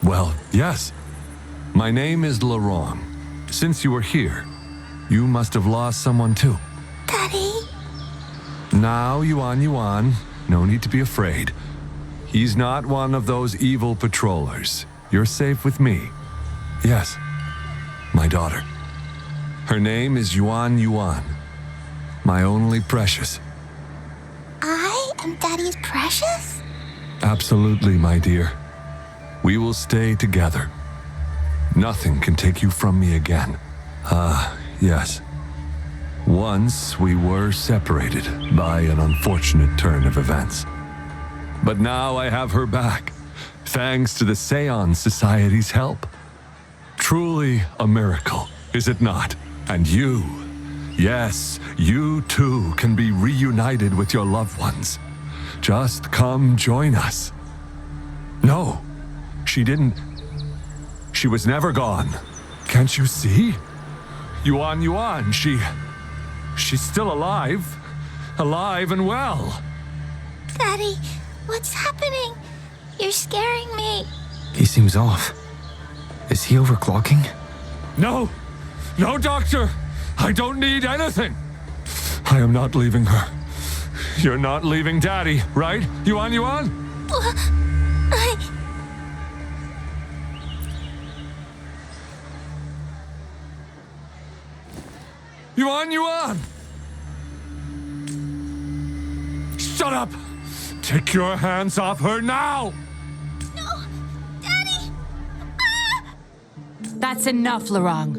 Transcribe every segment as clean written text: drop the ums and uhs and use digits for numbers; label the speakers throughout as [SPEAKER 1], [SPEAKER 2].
[SPEAKER 1] Well, yes. My name is Laurent. Since you are here, you must have lost someone too.
[SPEAKER 2] Daddy?
[SPEAKER 1] Now, Yuan, no need to be afraid. He's not one of those evil patrollers. You're safe with me. Yes, my daughter. Her name is Yuan. My only precious.
[SPEAKER 2] I am Daddy's precious?
[SPEAKER 1] Absolutely, my dear. We will stay together. Nothing can take you from me again. Yes. Once we were separated by an unfortunate turn of events. But now I have her back, thanks to the Seance Society's help. Truly a miracle, is it not? And you, yes, you too can be reunited with your loved ones. Just come join us. No, she didn't. She was never gone. Can't you see? Yuan, she's still alive. Alive and well.
[SPEAKER 2] Daddy, what's happening? You're scaring me.
[SPEAKER 3] He seems off. Is he overclocking?
[SPEAKER 1] No, doctor. I don't need anything. I am not leaving her. You're not leaving Daddy, right? Yuan? Yuan! Shut up! Take your hands off her now!
[SPEAKER 2] No! Daddy!
[SPEAKER 4] That's enough, Laurent.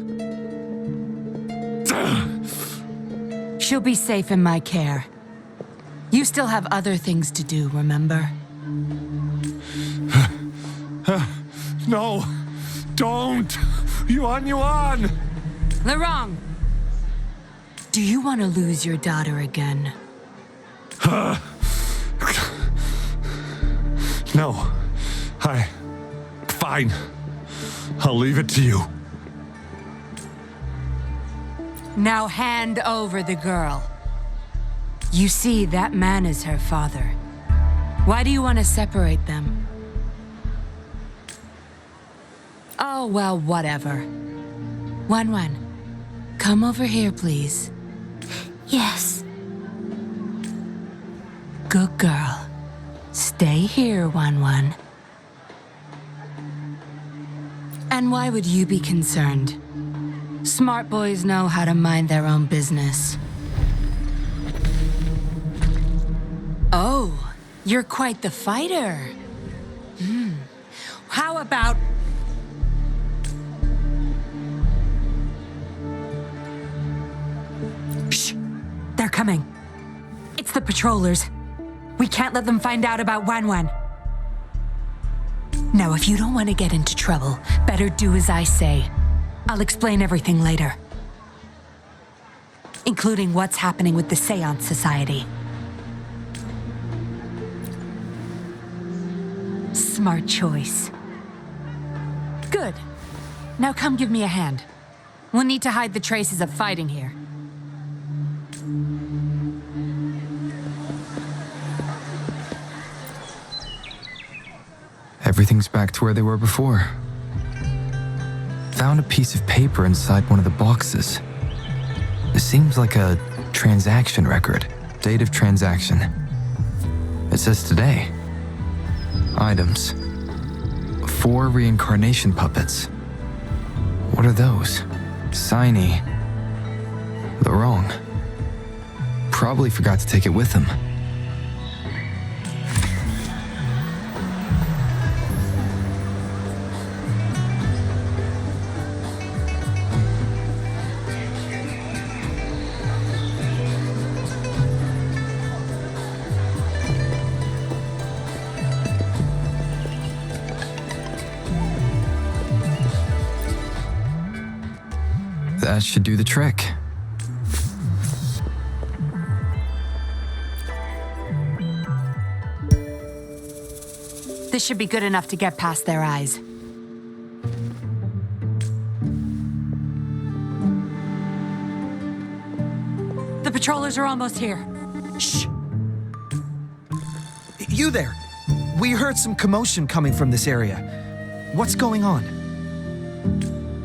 [SPEAKER 4] She'll be safe in my care. You still have other things to do, remember?
[SPEAKER 1] No! Don't! Yuan!
[SPEAKER 4] Laurent! Do you want to lose your daughter again?
[SPEAKER 1] No. Fine. I'll leave it to you.
[SPEAKER 4] Now hand over the girl. You see, that man is her father. Why do you want to separate them? Oh, well, whatever. Wan, come over here, please.
[SPEAKER 2] Yes.
[SPEAKER 4] Good girl. Stay here, Wan. And why would you be concerned? Smart boys know how to mind their own business. Oh, you're quite the fighter. How about... Shh! They're coming. It's the patrollers. We can't let them find out about Wan. Now, if you don't want to get into trouble, better do as I say. I'll explain everything later. Including what's happening with the Seance Society. Smart choice. Good. Now come give me a hand. We'll need to hide the traces of fighting here.
[SPEAKER 3] Everything's back to where they were before. Found a piece of paper inside one of the boxes. It seems like a transaction record. Date of transaction. It says today. Items. 4 reincarnation puppets. What are those? Signy. Laurent. Probably forgot to take it with him. That should do the trick.
[SPEAKER 4] This should be good enough to get past their eyes. The patrollers are almost here. Shh!
[SPEAKER 5] You there! We heard some commotion coming from this area.
[SPEAKER 3] What's going on?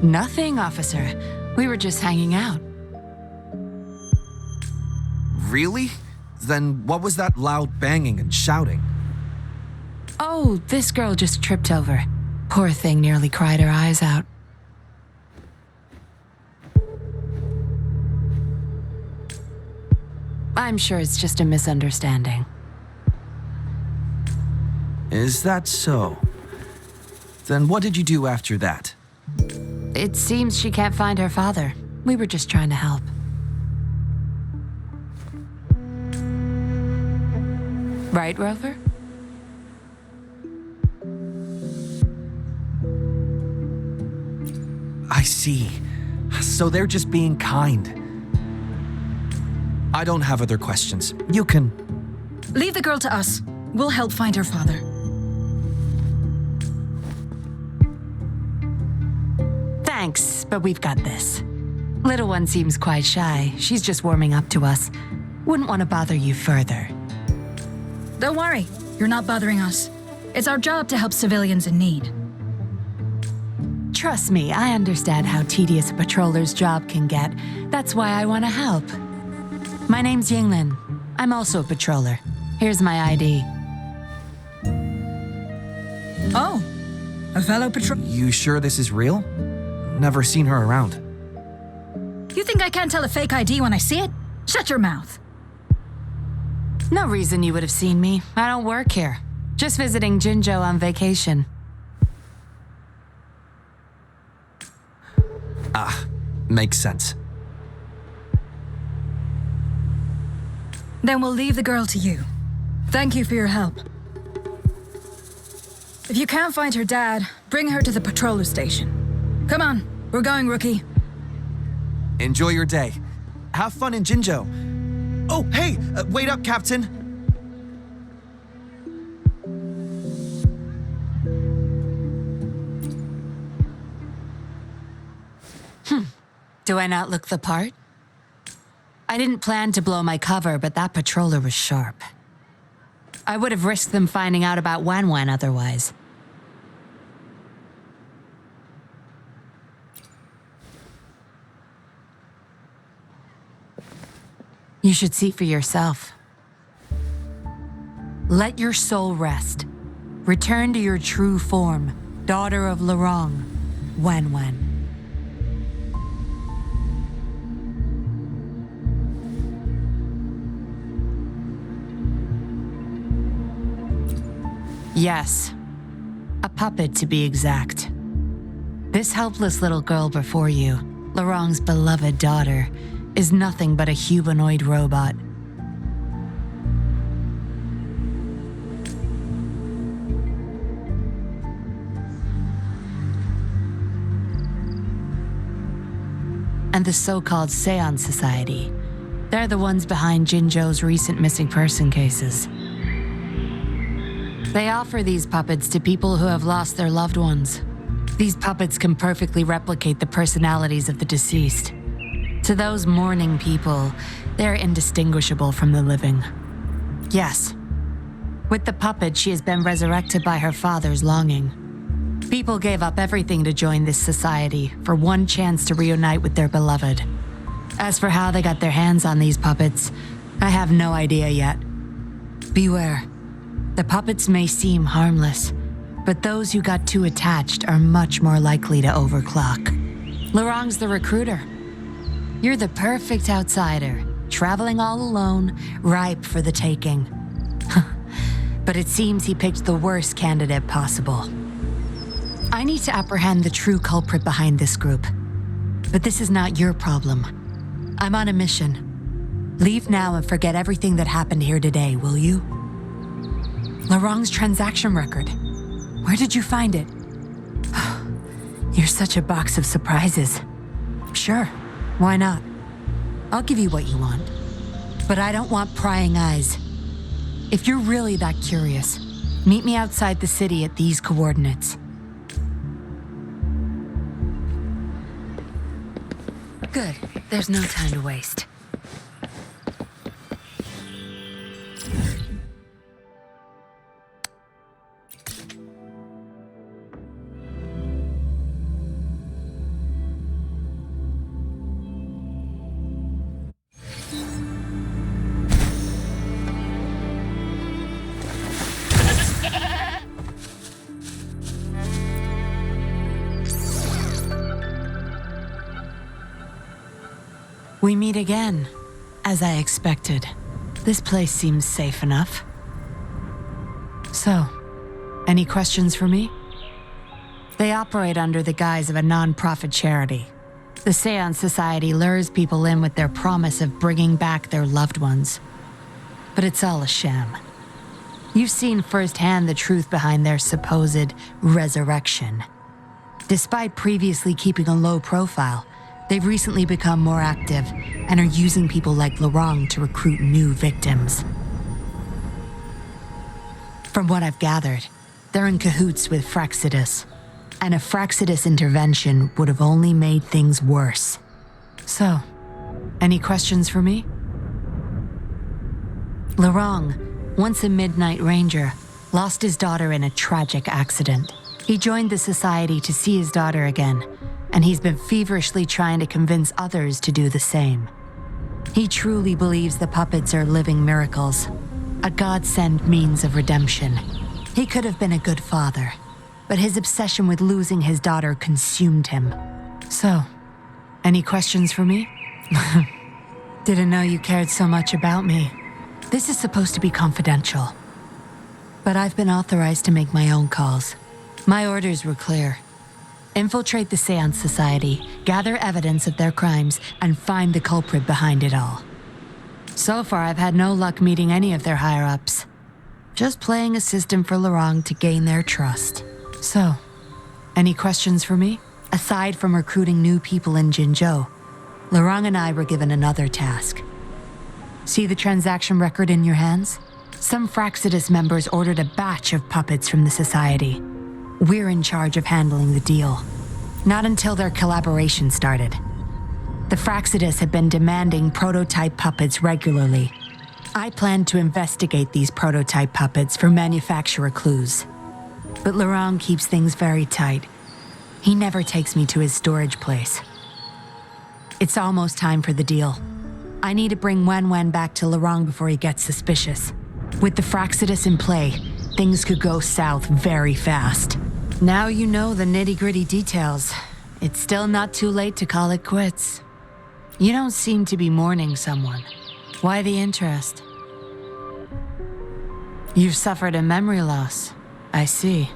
[SPEAKER 4] Nothing, officer. We were just hanging out.
[SPEAKER 3] Really? Then what was that loud banging and shouting?
[SPEAKER 4] Oh, this girl just tripped over. Poor thing nearly cried her eyes out. I'm sure it's just a misunderstanding.
[SPEAKER 3] Is that so? Then what did you do after that?
[SPEAKER 4] It seems she can't find her father. We were just trying to help. Right, Rover?
[SPEAKER 3] I see. So they're just being kind. I don't have other questions. You can...
[SPEAKER 5] Leave the girl to us. We'll help find her father.
[SPEAKER 4] Thanks, but we've got this. Little one seems quite shy. She's just warming up to us. Wouldn't want to bother you further.
[SPEAKER 5] Don't worry. You're not bothering us. It's our job to help civilians in need.
[SPEAKER 4] Trust me, I understand how tedious a patroller's job can get. That's why I want to help. My name's Yinglin. I'm also a patroller. Here's my ID.
[SPEAKER 5] Oh, a fellow patrol...
[SPEAKER 3] You sure this is real? Never seen her around.
[SPEAKER 5] You think I can't tell a fake ID when I see it? Shut your mouth.
[SPEAKER 4] No reason you would have seen me. I don't work here. Just visiting Jinjo on vacation.
[SPEAKER 3] Makes sense.
[SPEAKER 5] Then we'll leave the girl to you. Thank you for your help. If you can't find her dad, bring her to the patroller station. Come on, we're going, rookie.
[SPEAKER 3] Enjoy your day. Have fun in Jinjo. Oh, hey! Wait up, Captain!
[SPEAKER 4] Do I not look the part? I didn't plan to blow my cover, but that patroller was sharp. I would have risked them finding out about Wan Wan otherwise. You should see for yourself. Let your soul rest. Return to your true form, daughter of Lorong, Wan Wan. Yes, a puppet to be exact. This helpless little girl before you, Lorong's beloved daughter, is nothing but a humanoid robot. And the so-called Seance Society, they're the ones behind Jinjo's recent missing person cases. They offer these puppets to people who have lost their loved ones. These puppets can perfectly replicate the personalities of the deceased. To those mourning people, they're indistinguishable from the living. Yes, with the puppet, she has been resurrected by her father's longing. People gave up everything to join this society for one chance to reunite with their beloved. As for how they got their hands on these puppets, I have no idea yet. Beware. The puppets may seem harmless, but those who got too attached are much more likely to overclock. Lorong's the recruiter. You're the perfect outsider, traveling all alone, ripe for the taking. But it seems he picked the worst candidate possible. I need to apprehend the true culprit behind this group. But this is not your problem. I'm on a mission. Leave now and forget everything that happened here today, will you? Lorong's transaction record. Where did you find it? You're such a box of surprises. Sure, why not? I'll give you what you want. But I don't want prying eyes. If you're really that curious, meet me outside the city at these coordinates. Good. There's no time to waste. We meet again, as I expected. This place seems safe enough. So, any questions for me? They operate under the guise of a non-profit charity. The Seance Society lures people in with their promise of bringing back their loved ones. But it's all a sham. You've seen firsthand the truth behind their supposed resurrection. Despite previously keeping a low profile, they've recently become more active and are using people like Laurent to recruit new victims. From what I've gathered, they're in cahoots with Fraxidus, and a Fraxidus intervention would have only made things worse. So, any questions for me? Laurent, once a Midnight Ranger, lost his daughter in a tragic accident. He joined the society to see his daughter again, and he's been feverishly trying to convince others to do the same. He truly believes the puppets are living miracles, a godsend means of redemption. He could have been a good father, but his obsession with losing his daughter consumed him. So, any questions for me? Didn't know you cared so much about me. This is supposed to be confidential, but I've been authorized to make my own calls. My orders were clear. Infiltrate the Seance Society, gather evidence of their crimes, and find the culprit behind it all. So far, I've had no luck meeting any of their higher-ups. Just playing a system for Laurent to gain their trust. So, any questions for me? Aside from recruiting new people in Jinzhou, Laurent and I were given another task. See the transaction record in your hands? Some Fraxidus members ordered a batch of puppets from the Society. We're in charge of handling the deal. Not until their collaboration started. The Fraxidus have been demanding prototype puppets regularly. I plan to investigate these prototype puppets for manufacturer clues. But Laurent keeps things very tight. He never takes me to his storage place. It's almost time for the deal. I need to bring Wen back to Laurent before he gets suspicious. With the Fraxidus in play, things could go south very fast. Now you know the nitty-gritty details. It's still not too late to call it quits. You don't seem to be mourning someone. Why the interest? You've suffered a memory loss. I see.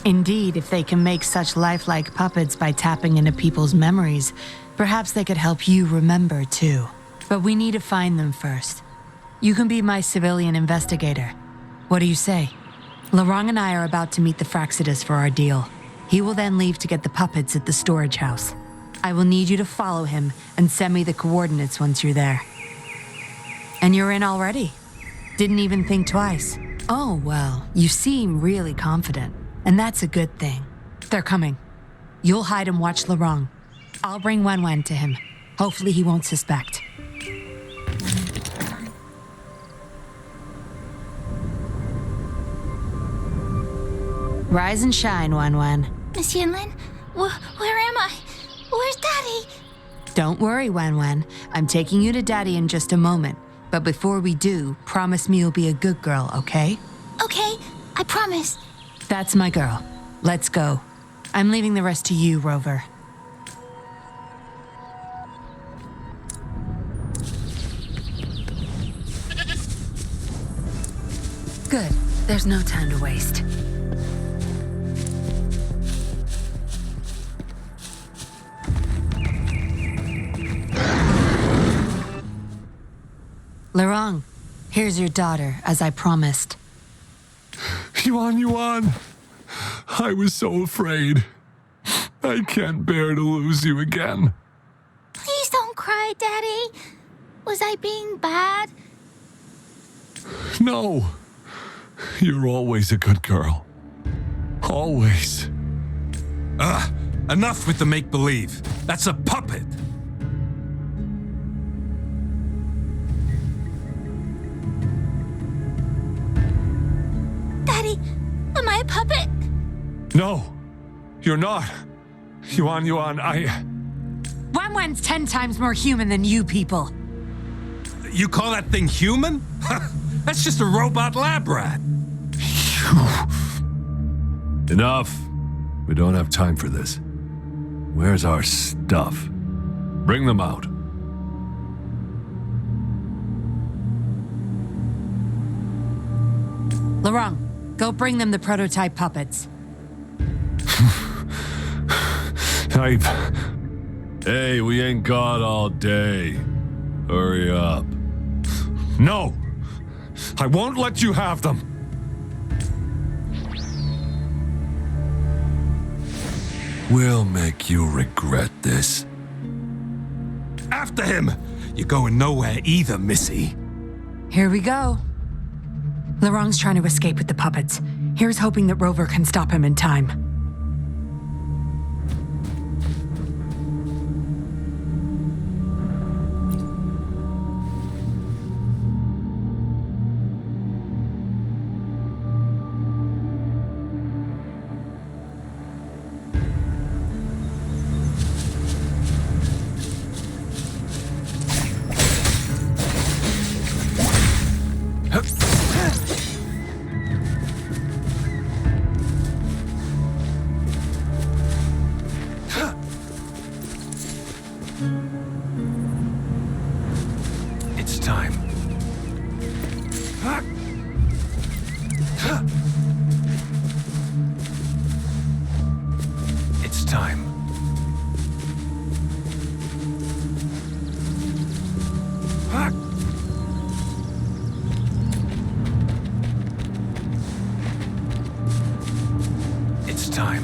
[SPEAKER 4] Indeed, if they can make such lifelike puppets by tapping into people's memories, perhaps they could help you remember too. But we need to find them first. You can be my civilian investigator. What do you say? Laurent and I are about to meet the Fraxidus for our deal. He will then leave to get the puppets at the storage house. I will need you to follow him and send me the coordinates once you're there. And you're in already? Didn't even think twice. Oh, well, you seem really confident, and that's a good thing. They're coming. You'll hide and watch Laurent. I'll bring Wen to him. Hopefully he won't suspect. Rise and shine, Wen.
[SPEAKER 2] Miss Yinlin, where am I? Where's Daddy?
[SPEAKER 4] Don't worry, Wen. I'm taking you to Daddy in just a moment. But before we do, promise me you'll be a good girl, okay?
[SPEAKER 2] Okay, I promise.
[SPEAKER 4] That's my girl. Let's go. I'm leaving the rest to you, Rover. Good. There's no time to waste. Laurent, here's your daughter, as I promised.
[SPEAKER 1] Yuan. I was so afraid. I can't bear to lose you again.
[SPEAKER 2] Please don't cry, Daddy. Was I being bad?
[SPEAKER 1] No. You're always a good girl. Always.
[SPEAKER 6] Enough with the make-believe. That's a puppet.
[SPEAKER 2] Daddy, am I a puppet?
[SPEAKER 1] No, you're not. Yuan,
[SPEAKER 4] Wen's 10 times more human than you people.
[SPEAKER 6] You call that thing human? That's just a robot lab rat.
[SPEAKER 1] Enough. We don't have time for this. Where's our stuff? Bring them out.
[SPEAKER 4] Laurent, go bring them the prototype puppets.
[SPEAKER 1] Hey, we ain't got all day. Hurry up.
[SPEAKER 6] No! I won't let you have them!
[SPEAKER 1] We'll make you regret this.
[SPEAKER 6] After him! You're going nowhere either, Missy.
[SPEAKER 4] Here we go. Laurent's trying to escape with the puppets. Here's hoping that Rover can stop him in time.
[SPEAKER 1] It's time. It's time. It's time.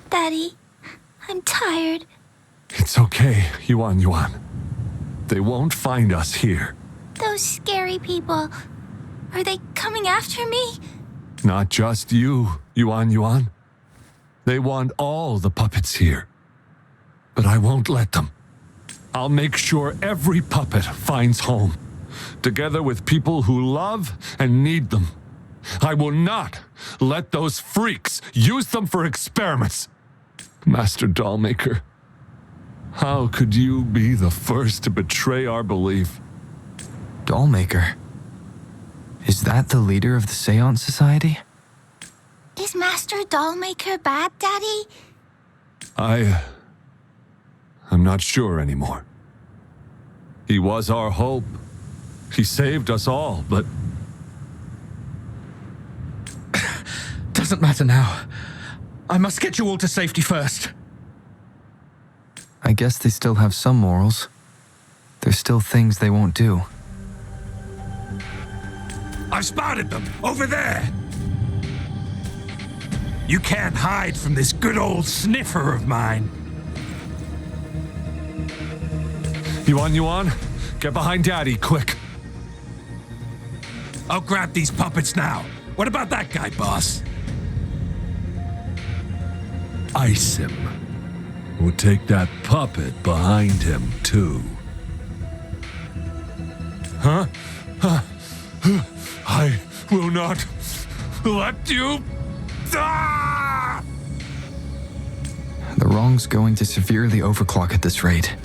[SPEAKER 2] Daddy, I'm tired.
[SPEAKER 1] It's okay, Yuan Yuan. They won't find us here.
[SPEAKER 2] Those scary people. Are they coming after me?
[SPEAKER 1] Not just you, Yuan Yuan. They want all the puppets here. But I won't let them. I'll make sure every puppet finds home, together with people who love and need them. I will not let those freaks use them for experiments. Master Dollmaker, how could you be the first to betray our belief?
[SPEAKER 3] Dollmaker? Is that the leader of the Seance Society?
[SPEAKER 2] Is Master Dollmaker bad, Daddy?
[SPEAKER 1] I'm not sure anymore. He was our hope. He saved us all, but
[SPEAKER 7] Doesn't matter now. I must get you all to safety first.
[SPEAKER 3] I guess they still have some morals. There's still things they won't do.
[SPEAKER 6] I've spotted them! Over there! You can't hide from this good old sniffer of mine.
[SPEAKER 1] Yuan Yuan, get behind Daddy, quick.
[SPEAKER 6] I'll grab these puppets now. What about that guy, boss?
[SPEAKER 1] Ice him. We'll take that puppet behind him, too.
[SPEAKER 6] Huh? I will not let you... Ah!
[SPEAKER 3] The wrong's going to severely overclock at this rate.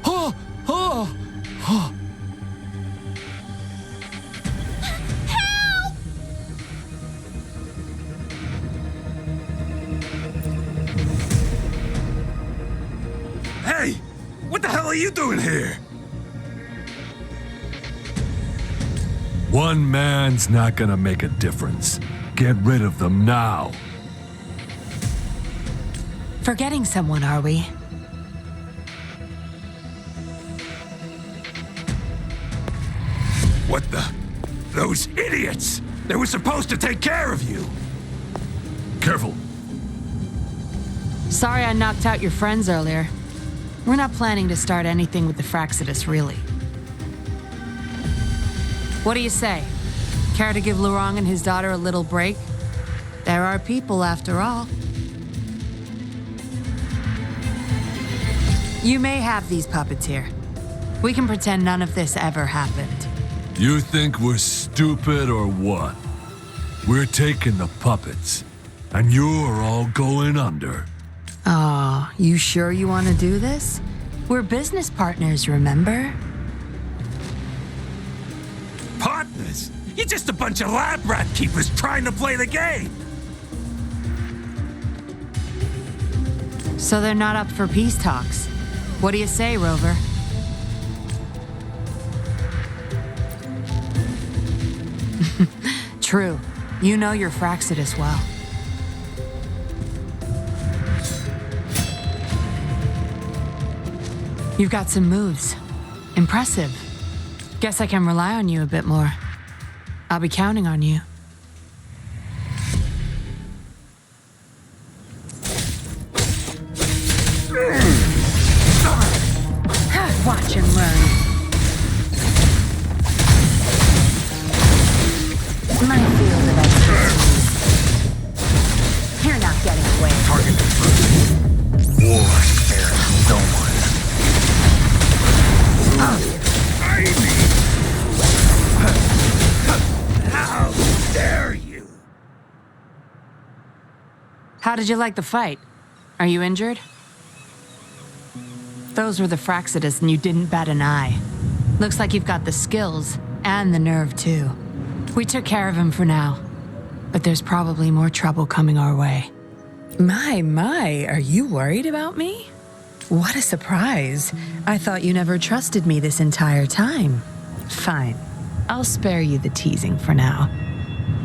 [SPEAKER 1] Oh, oh, oh.
[SPEAKER 6] Hey! What the hell are you doing here?
[SPEAKER 1] One man's not gonna make a difference. Get rid of them now.
[SPEAKER 4] Forgetting someone, are we?
[SPEAKER 6] What the? Those idiots! They were supposed to take care of you!
[SPEAKER 1] Careful.
[SPEAKER 4] Sorry I knocked out your friends earlier. We're not planning to start anything with the Fraxidus, really. What do you say? Care to give Laurent and his daughter a little break? There are people, after all. You may have these puppets here. We can pretend none of this ever happened.
[SPEAKER 1] You think we're stupid or what? We're taking the puppets, and you're all going under.
[SPEAKER 4] Aw, you sure you want to do this? We're business partners, remember?
[SPEAKER 6] You're just a bunch of lab rat keepers trying to play the game.
[SPEAKER 4] So they're not up for peace talks. What do you say, Rover? True. You know your Fraxidus well. You've got some moves. Impressive. Guess I can rely on you a bit more. I'll be counting on you. Watch and learn. My field of expertise. You're not getting away.
[SPEAKER 8] Target confirmed. War spares no one. How dare you?
[SPEAKER 4] How did you like the fight? Are you injured? Those were the Fraxidus and you didn't bat an eye. Looks like you've got the skills and the nerve too. We took care of him for now, but there's probably more trouble coming our way. My, are you worried about me? What a surprise. I thought you never trusted me this entire time. Fine, I'll spare you the teasing for now.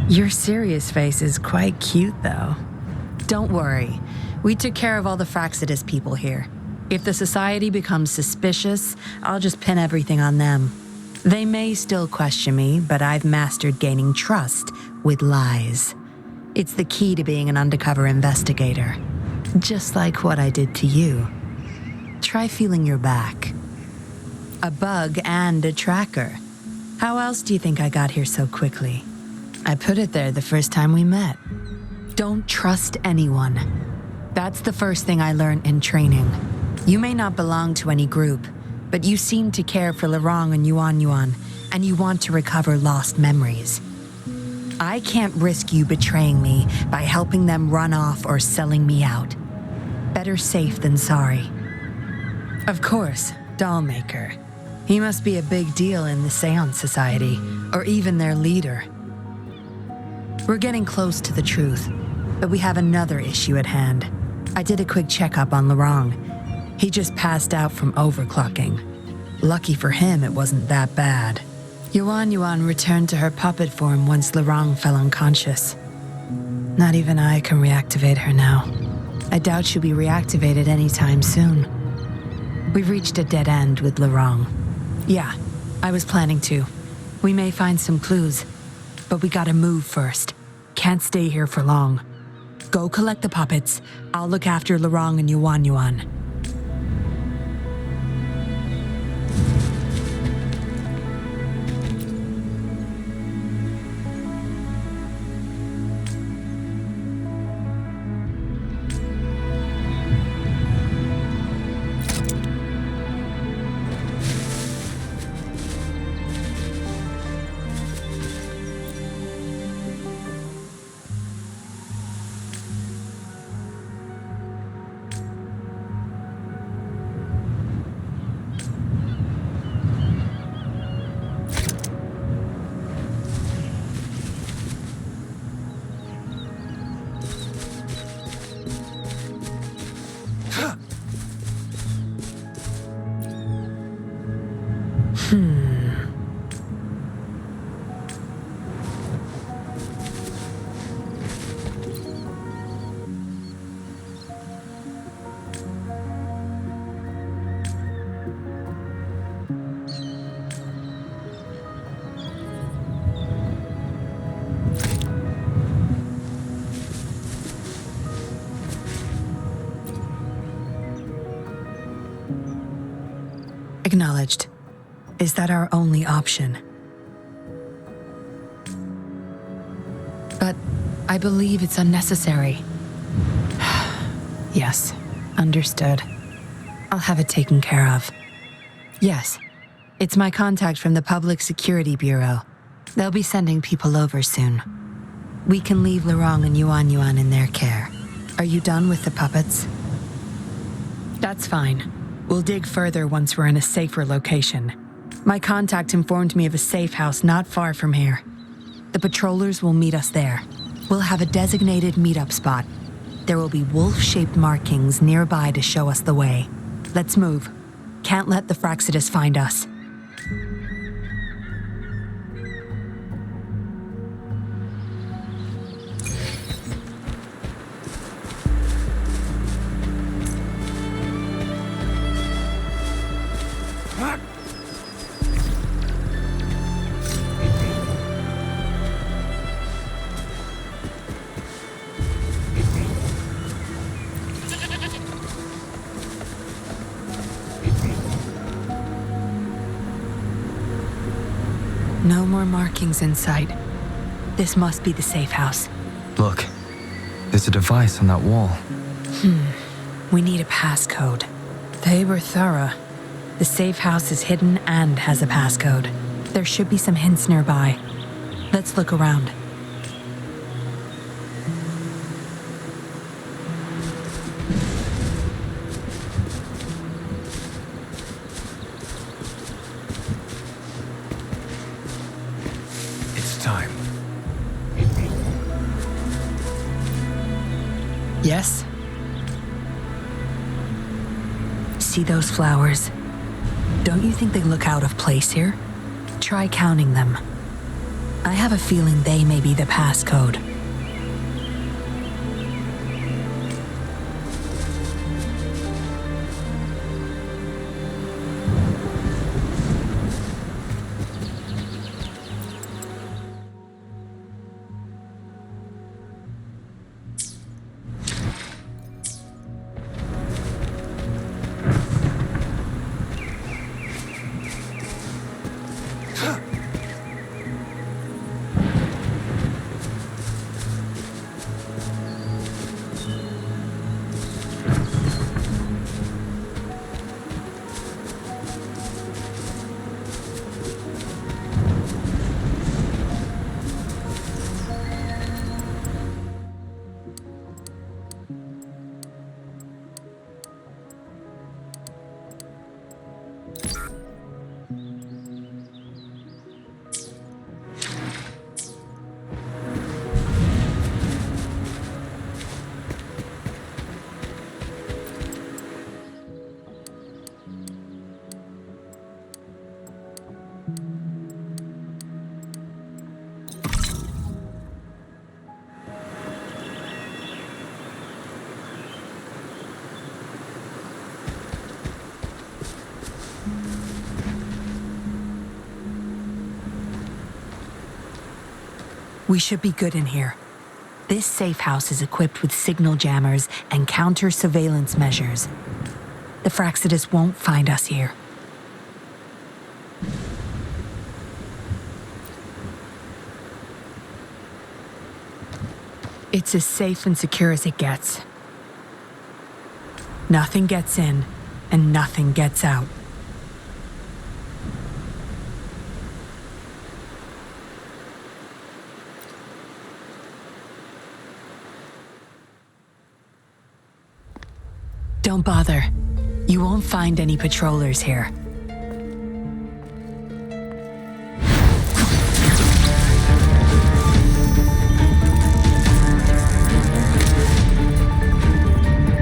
[SPEAKER 4] Your serious face is quite cute though. Don't worry, we took care of all the Fraxidus people here. If the society becomes suspicious, I'll just pin everything on them. They may still question me, but I've mastered gaining trust with lies. It's the key to being an undercover investigator. Just like what I did to you. Try feeling your back. A bug and a tracker. How else do you think I got here so quickly? I put it there the first time we met. Don't trust anyone. That's the first thing I learned in training. You may not belong to any group, but you seem to care for Lorong and Yuan, and you want to recover lost memories. I can't risk you betraying me by helping them run off or selling me out. Better safe than sorry. Of course, Dollmaker. He must be a big deal in the Seance Society, or even their leader. We're getting close to the truth, but we have another issue at hand. I did a quick checkup on Lorong. He just passed out from overclocking. Lucky for him, it wasn't that bad. Yuan returned to her puppet form once Lorong fell unconscious. Not even I can reactivate her now. I doubt she'll be reactivated anytime soon. We've reached a dead end with Lorong. Yeah, I was planning to. We may find some clues, but we gotta move first. Can't stay here for long. Go collect the puppets. I'll look after Lorong and Yuan. Acknowledged. Is that our only option? But I believe it's unnecessary. Yes, understood. I'll have it taken care of. Yes, it's my contact from the Public Security Bureau. They'll be sending people over soon. We can leave Lorong and Yuan in their care. Are you done with the puppets? That's fine. We'll dig further once we're in a safer location. My contact informed me of a safe house not far from here. The patrollers will meet us there. We'll have a designated meetup spot. There will be wolf-shaped markings nearby to show us the way. Let's move. Can't let the Fraxidus find us. No more markings in sight. This must be the safe house.
[SPEAKER 3] Look, there's a device on that wall.
[SPEAKER 4] We need a passcode. They were thorough. The safe house is hidden and has a passcode. There should be some hints nearby. Let's look around.
[SPEAKER 1] It's time.
[SPEAKER 4] Yes? See those flowers? Don't you think they look out of place here? Try counting them. I have a feeling they may be the passcode. We should be good in here. This safe house is equipped with signal jammers and counter-surveillance measures. The Fraxidus won't find us here. It's as safe and secure as it gets. Nothing gets in, and nothing gets out. Don't bother. You won't find any patrollers here.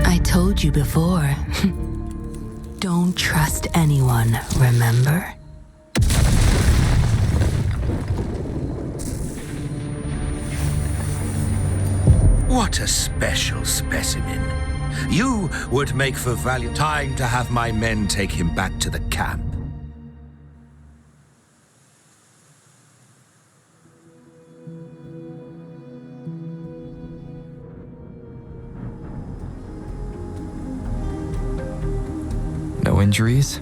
[SPEAKER 4] I told you before. Don't trust anyone, remember?
[SPEAKER 8] What a special specimen. You would make for value. Time to have my men take him back to the camp.
[SPEAKER 3] No injuries?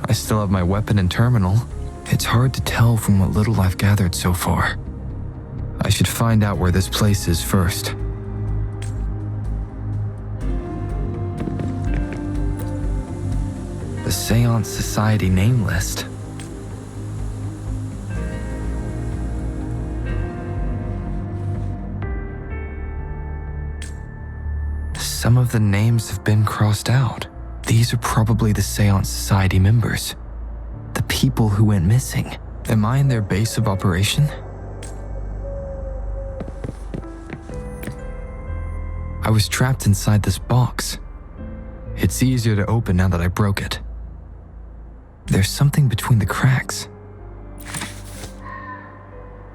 [SPEAKER 3] I still have my weapon and terminal. It's hard to tell from what little I've gathered so far. I should find out where this place is first. The Seance Society name list. Some of the names have been crossed out. These are probably the Seance Society members. The people who went missing. Am I in their base of operation? I was trapped inside this box. It's easier to open now that I broke it. There's something between the cracks.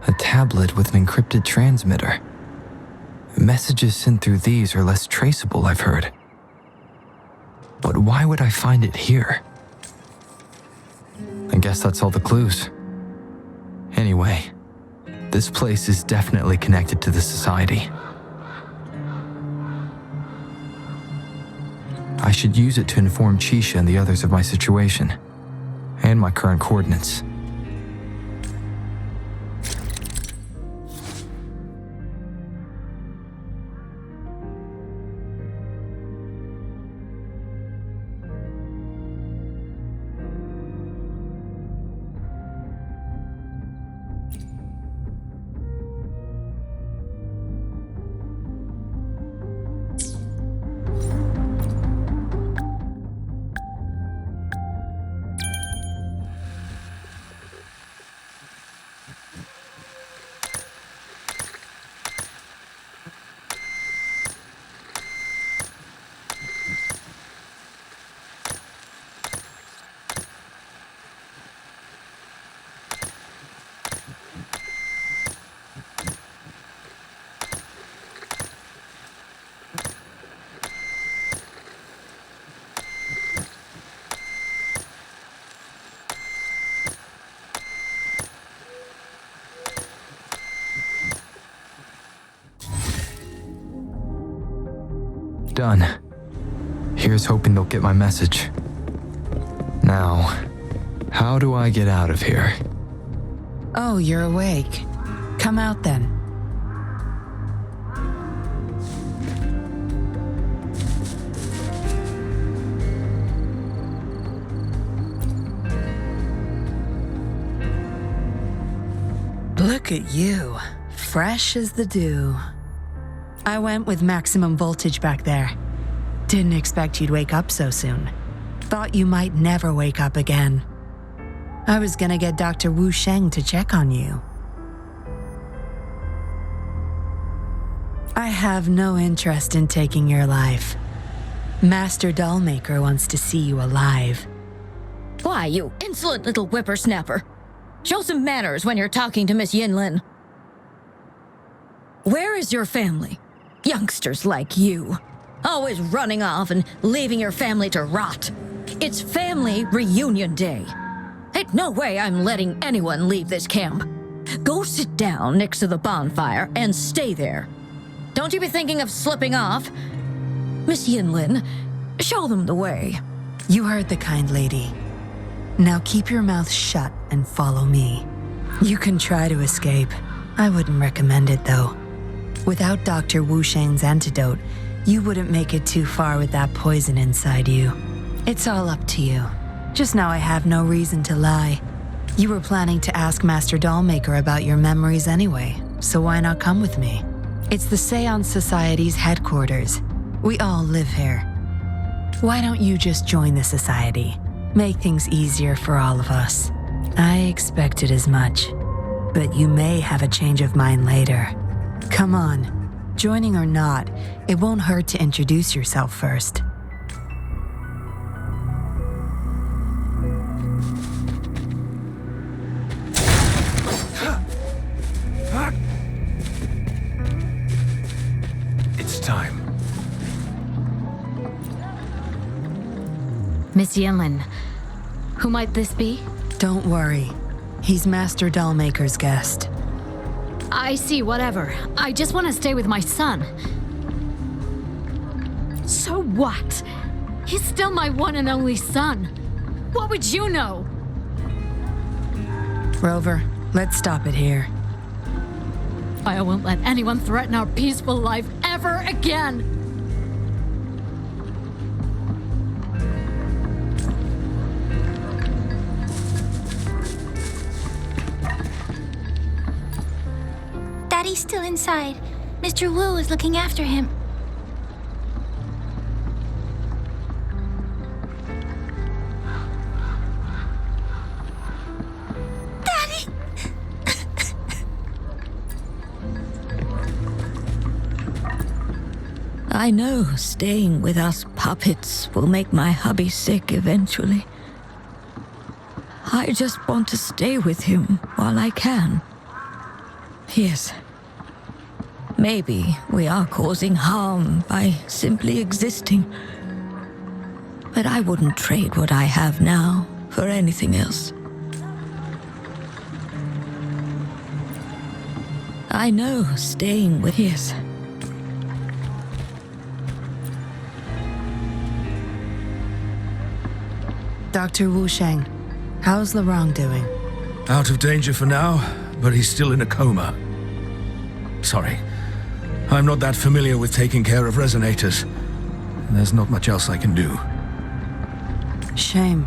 [SPEAKER 3] A tablet with an encrypted transmitter. Messages sent through these are less traceable, I've heard. But why would I find it here? I guess that's all the clues. Anyway, this place is definitely connected to the society. I should use it to inform Chisha and the others of my situation, and my current coordinates. Done. Here's hoping they'll get my message. Now, how do I get out of here?
[SPEAKER 4] Oh, you're awake. Come out then. Look at you, fresh as the dew. I went with maximum voltage back there. Didn't expect you'd wake up so soon. Thought you might never wake up again. I was gonna get Dr. Wu Sheng to check on you. I have no interest in taking your life. Master Dollmaker wants to see you alive.
[SPEAKER 9] Why, you insolent little whippersnapper. Show some manners when you're talking to Miss Yinlin. Where is your family? Youngsters like you. Always running off and leaving your family to rot. It's family reunion day. Ain't no way I'm letting anyone leave this camp. Go sit down next to the bonfire and stay there. Don't you be thinking of slipping off. Miss Yinlin, show them the way.
[SPEAKER 4] You heard the kind lady. Now keep your mouth shut and follow me. You can try to escape. I wouldn't recommend it though. Without Dr. Wu Sheng's antidote, you wouldn't make it too far with that poison inside you. It's all up to you. Just now I have no reason to lie. You were planning to ask Master Dollmaker about your memories anyway, so why not come with me? It's the Seance Society's headquarters. We all live here. Why don't you just join the society? Make things easier for all of us. I expected as much, but you may have a change of mind later. Come on, joining or not, it won't hurt to introduce yourself first.
[SPEAKER 1] It's time.
[SPEAKER 2] Miss Yinlin, who might this be?
[SPEAKER 4] Don't worry, he's Master Dollmaker's guest.
[SPEAKER 2] I see, whatever. I just want to stay with my son. So what? He's still my one and only son. What would you know?
[SPEAKER 4] Rover, let's stop it here.
[SPEAKER 2] I won't let anyone threaten our peaceful life ever again.
[SPEAKER 10] Daddy's still inside. Mr. Wu is looking after him. Daddy!
[SPEAKER 9] I know staying with us puppets will make my hubby sick eventually. I just want to stay with him while I can. Yes. Maybe we are causing harm by simply existing. But I wouldn't trade what I have now for anything else. I know staying with his.
[SPEAKER 4] Dr. Wu Sheng, how's Larong doing?
[SPEAKER 8] Out of danger for now, but he's still in a coma. Sorry. I'm not that familiar with taking care of resonators. There's not much else I can do.
[SPEAKER 4] Shame.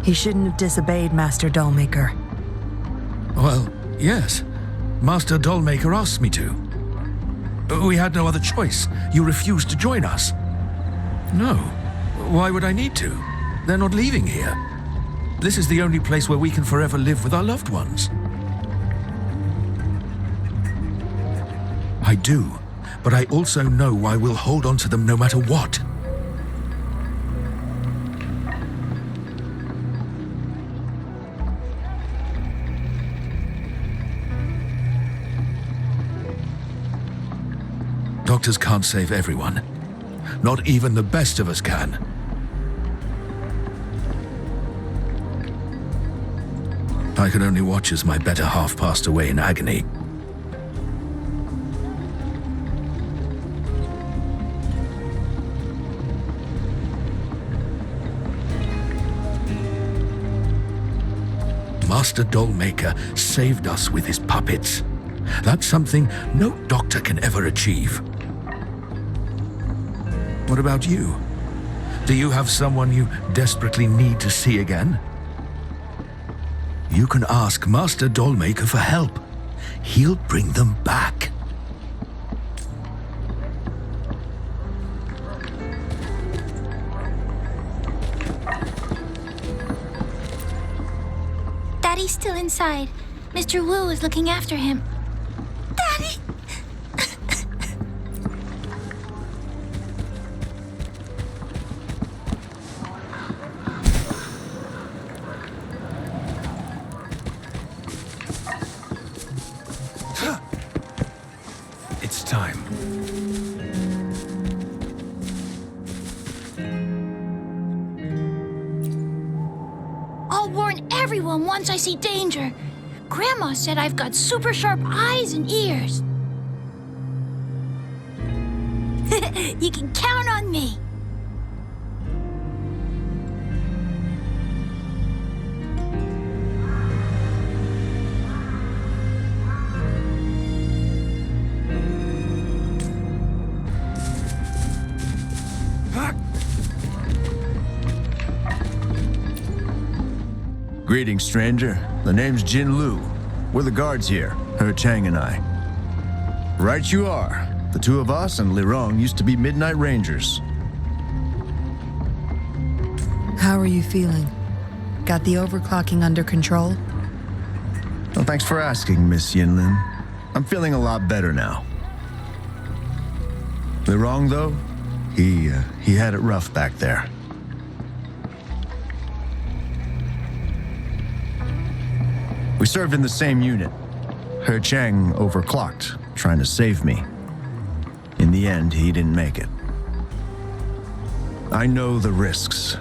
[SPEAKER 4] He shouldn't have disobeyed Master Dollmaker.
[SPEAKER 8] Well, yes. Master Dollmaker asked me to. We had no other choice. You refused to join us. No. Why would I need to? They're not leaving here. This is the only place where we can forever live with our loved ones. I do, but I also know I will hold on to them no matter what. Doctors can't save everyone. Not even the best of us can. I could only watch as my better half passed away in agony. Master Dollmaker saved us with his puppets. That's something no doctor can ever achieve. What about you? Do you have someone you desperately need to see again? You can ask Master Dollmaker for help. He'll bring them back.
[SPEAKER 10] Daddy's still inside. Mr. Wu is looking after him. Daddy!
[SPEAKER 1] It's time.
[SPEAKER 10] I'll warn everyone once I see danger. Grandma said I've got super sharp eyes and ears. You can count on me.
[SPEAKER 11] Greetings, stranger. The name's Jin Lu. We're the guards here, He Chang and I. Right you are. The two of us and Lirong used to be Midnight Rangers.
[SPEAKER 4] How are you feeling? Got the overclocking under control?
[SPEAKER 11] Well, thanks for asking, Miss Yinlin. I'm feeling a lot better now. Lirong, though, he had it rough back there. We served in the same unit. He Chang overclocked, trying to save me. In the end, he didn't make it. I know the risks.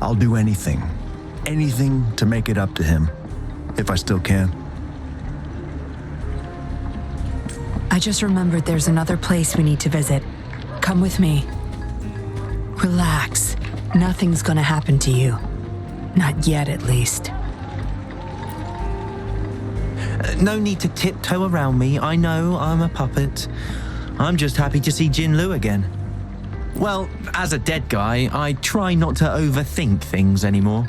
[SPEAKER 11] I'll do anything. Anything to make it up to him, if I still can.
[SPEAKER 4] I just remembered there's another place we need to visit. Come with me. Relax. Nothing's gonna happen to you. Not yet, at least.
[SPEAKER 12] No need to tiptoe around me. I know I'm a puppet. I'm just happy to see Jin Lu again. Well, as a dead guy, I try not to overthink things anymore.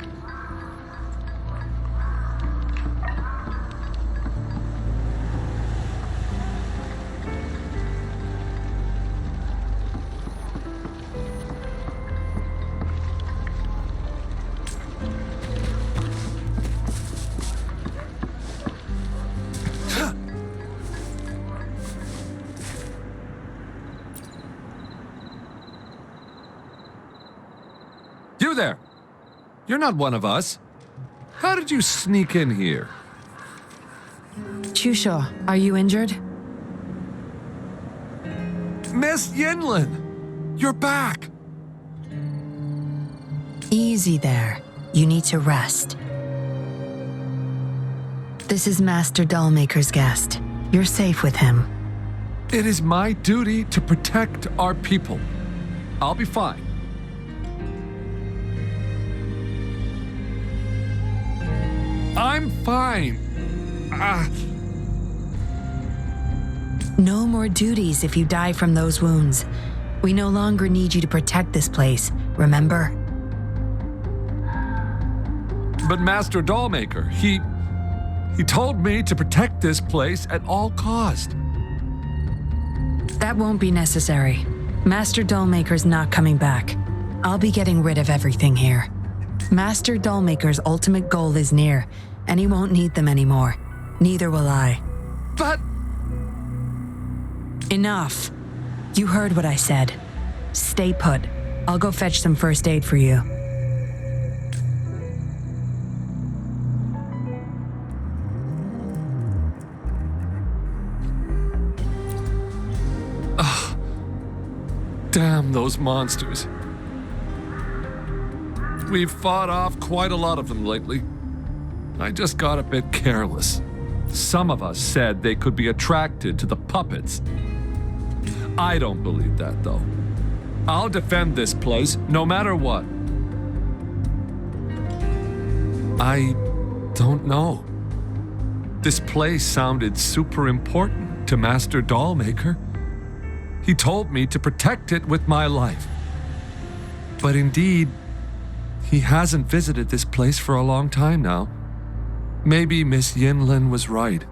[SPEAKER 1] You there! You're not one of us. How did you sneak in here?
[SPEAKER 4] Chusho, are you injured?
[SPEAKER 1] Miss Yinlin! You're back!
[SPEAKER 4] Easy there. You need to rest. This is Master Dollmaker's guest. You're safe with him.
[SPEAKER 1] It is my duty to protect our people. I'll be fine. I'm fine.
[SPEAKER 4] No more duties if you die from those wounds. We no longer need you to protect this place, remember?
[SPEAKER 1] But Master Dollmaker, he told me to protect this place at all cost.
[SPEAKER 4] That won't be necessary. Master Dollmaker's not coming back. I'll be getting rid of everything here. Master Dollmaker's ultimate goal is near, and he won't need them anymore. Neither will I.
[SPEAKER 1] But...
[SPEAKER 4] Enough. You heard what I said. Stay put. I'll go fetch some first aid for you.
[SPEAKER 1] Damn those monsters. We've fought off quite a lot of them lately. I just got a bit careless. Some of us said they could be attracted to the puppets. I don't believe that, though. I'll defend this place no matter what. I don't know. This place sounded super important to Master Dollmaker. He told me to protect it with my life. But indeed, he hasn't visited this place for a long time now. Maybe Miss Yinlin was right.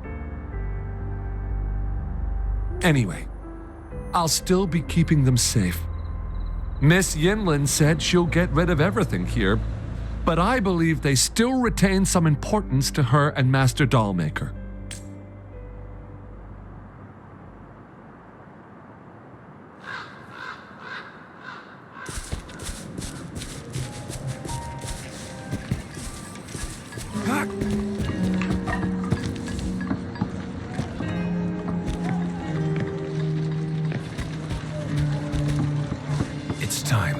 [SPEAKER 1] Anyway, I'll still be keeping them safe. Miss Yinlin said she'll get rid of everything here, but I believe they still retain some importance to her and Master Dollmaker.
[SPEAKER 8] It's time.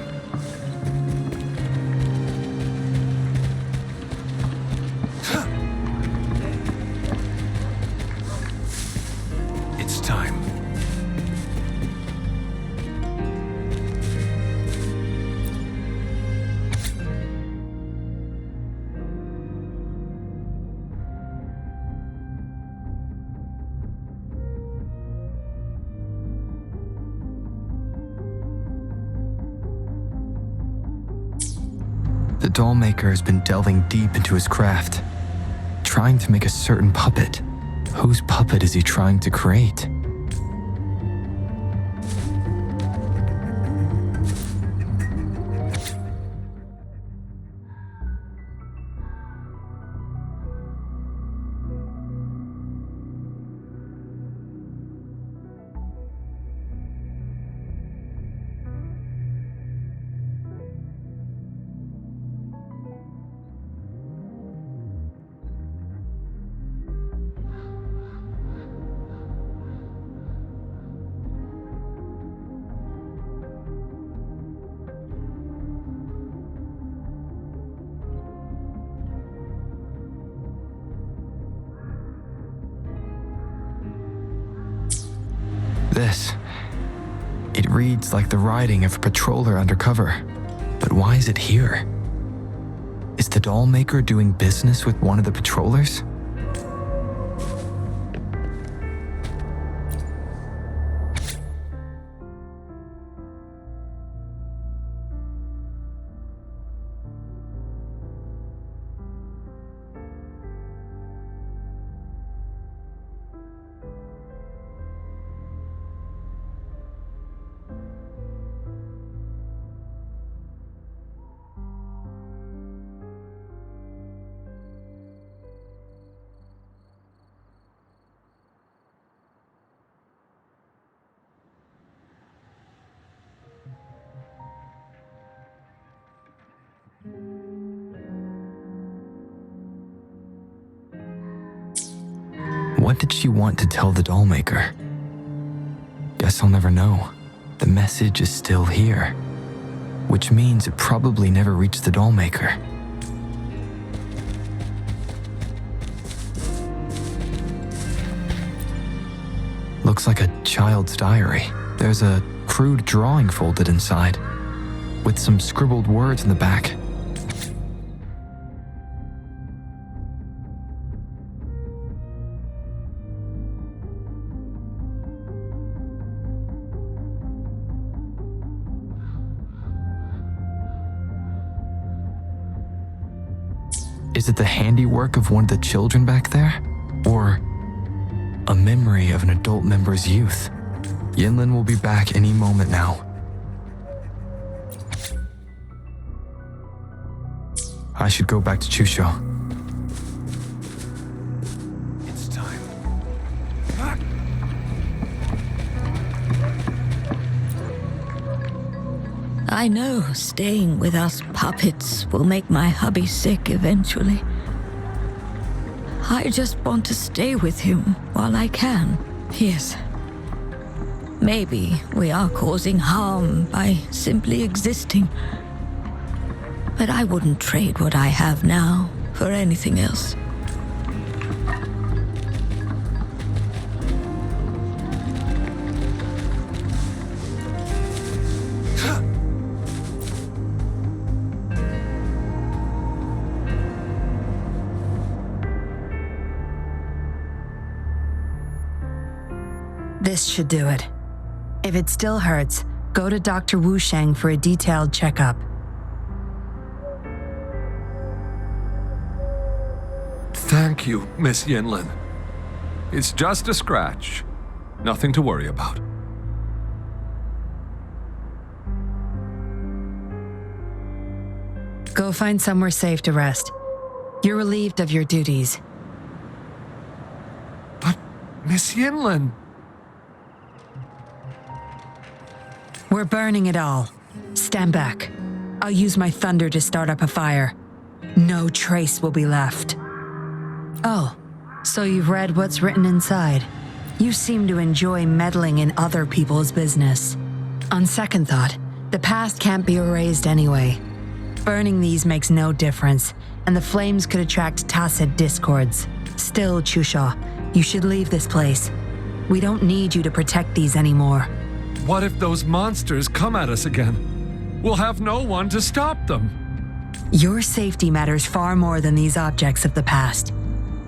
[SPEAKER 8] It's time.
[SPEAKER 3] The dollmaker has been delving deep into his craft, trying to make a certain puppet. Whose puppet is he trying to create? This. It reads like the writing of a patroller undercover. But why is it here? Is the dollmaker doing business with one of the patrollers? What did she want to tell the dollmaker? Guess I'll never know. The message is still here, which means it probably never reached the dollmaker. Looks like a child's diary. There's a crude drawing folded inside, with some scribbled words in the back. Is it the handiwork of one of the children back there? Or a memory of an adult member's youth? Yinlin will be back any moment now. I should go back to Chusho.
[SPEAKER 1] It's time.
[SPEAKER 9] I know staying with us puppets will make my hubby sick eventually. I just want to stay with him while I can. Yes. Maybe we are causing harm by simply existing. But I wouldn't trade what I have now for anything else.
[SPEAKER 4] This should do it. If it still hurts, go to Dr. Wu Sheng for a detailed checkup.
[SPEAKER 1] Thank you, Miss Yinlin. It's just a scratch. Nothing to worry about.
[SPEAKER 4] Go find somewhere safe to rest. You're relieved of your duties.
[SPEAKER 1] But, Miss Yinlin...
[SPEAKER 4] We're burning it all. Stand back. I'll use my thunder to start up a fire. No trace will be left. Oh, so you've read what's written inside. You seem to enjoy meddling in other people's business. On second thought, the past can't be erased anyway. Burning these makes no difference, and the flames could attract tacit discords. Still, Chusha, you should leave this place. We don't need you to protect these anymore.
[SPEAKER 1] What if those monsters come at us again? We'll have no one to stop them.
[SPEAKER 4] Your safety matters far more than these objects of the past.